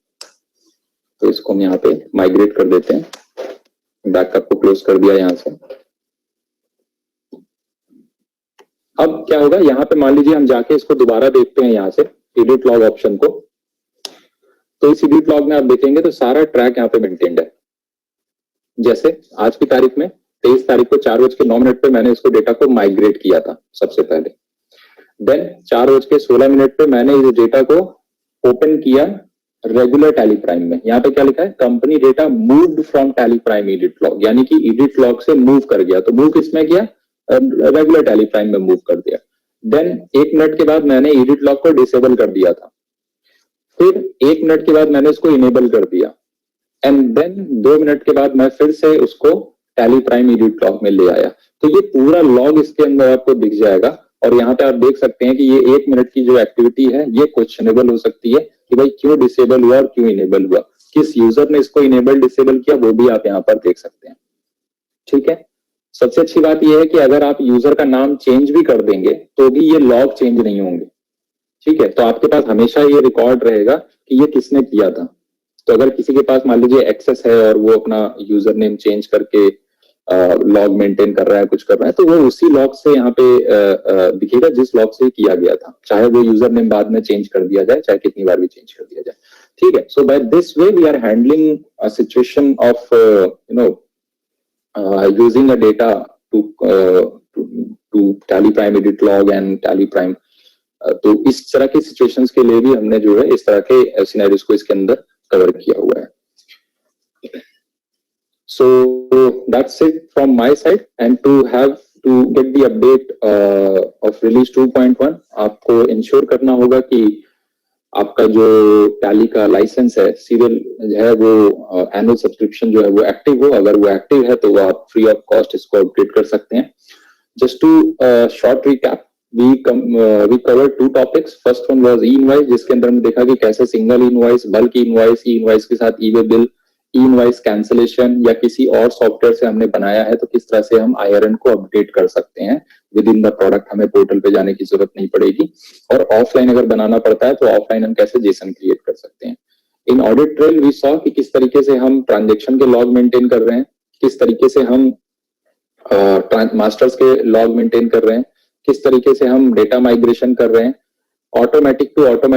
तो इसको हम यहाँ पे माइग्रेट कर देते हैं, बैकअप को क्लोज कर दिया यहाँ से। अब क्या होगा, यहाँ पे मान लीजिए हम जाके इसको दोबारा देखते हैं यहाँ से एडिट लॉग ऑप्शन को। तो इस एडिट लॉग में आप देखेंगे तो सारा ट्रैक यहाँ पे मेंटेन्ड है। जैसे आज की तारीख में 23 तारीख को 4:09 पे मैंने इसको डेटा को माइग्रेट किया था सबसे पहले। देन 4:16 पे मैंने इस डेटा को ओपन किया रेगुलर टैली प्राइम में। यहाँ पे क्या लिखा है, company data moved from tally prime edit log, यानी कि एडिट लॉग से मूव कर गया। तो मूव किसमें किया, रेगुलर टैली प्राइम में मूव कर दिया। देन 1 मिनट के बाद मैंने एडिट लॉग को डिसेबल कर दिया था, फिर 1 मिनट के बाद मैंने इसको इनेबल कर दिया, एंड देन 2 मिनट के बाद मैं फिर से उसको टैली प्राइम एडिट लॉग में ले आया। तो ये पूरा लॉग इसके अंदर आपको दिख जाएगा, और यहाँ पे आप देख सकते हैं कि ये 1 मिनट की जो एक्टिविटी है ये क्वेश्चनेबल हो सकती है कि भाई क्यों डिसेबल हुआ और क्यों इनेबल हुआ, किस यूजर ने इसको इनेबल डिसेबल किया, वो भी आप यहाँ पर देख सकते हैं। ठीक है, सबसे अच्छी बात यह है कि अगर आप यूजर का नाम चेंज भी कर देंगे तो भी ये लॉग चेंज नहीं होंगे। ठीक है, तो आपके पास हमेशा ये रिकॉर्ड रहेगा कि ये किसने किया था। तो अगर किसी के पास मान लीजिए एक्सेस है और वो अपना यूजर नेम चेंज करके लॉग मेंटेन कर रहा है, कुछ कर रहा है, तो वो उसी लॉग से यहाँ पे दिखेगा जिस लॉग से किया गया था, चाहे वो यूजर नेम बाद में चेंज कर दिया जाए, चाहे कितनी बार भी चेंज कर दिया जाए। ठीक है, so by this way we are handling a situation of using a data to tally prime edit log and tally prime। तो इस तरह की सिचुएशंस के लिए भी हमने जो है इस तरह के सिनेरियोस को इसके अंदर कवर किया हुआ है। So that's it from my side, and to get the update of release 2.1 आपको इंश्योर करना होगा कि आपका जो टैली का लाइसेंस है, सीरियल है, वो एनुअल सब्सक्रिप्शन जो है वो एक्टिव हो। अगर वो एक्टिव है तो आप फ्री ऑफ कॉस्ट इसको अपडेट कर सकते हैं। Just to short recap, we covered 2 topics. First one was e invoice, जिसके अंदर हमने देखा कि कैसे single invoice, bulk invoice, e invoice के साथ e way bill, e invoice cancellation या किसी और सॉफ्टवेयर से हमने बनाया है तो किस तरह से हम IRN को अपडेट कर सकते हैं विद इन द प्रोडक्ट, हमें पोर्टल पे जाने की जरूरत नहीं पड़ेगी। और ऑफलाइन अगर बनाना पड़ता है तो ऑफलाइन हम कैसे जेसन क्रिएट कर सकते हैं। In audit trail we saw कि किस तरीके से हम ट्रांजेक्शन के लॉग मेंटेन कर रहे हैं, किस तरीके से हम मास्टर्स के लॉग मेंटेन कर रहे हैं, किस तरीके से हम डेटा माइग्रेशन कर रहे हैं, ऑटोमेटिक टू ऑटोमेटिक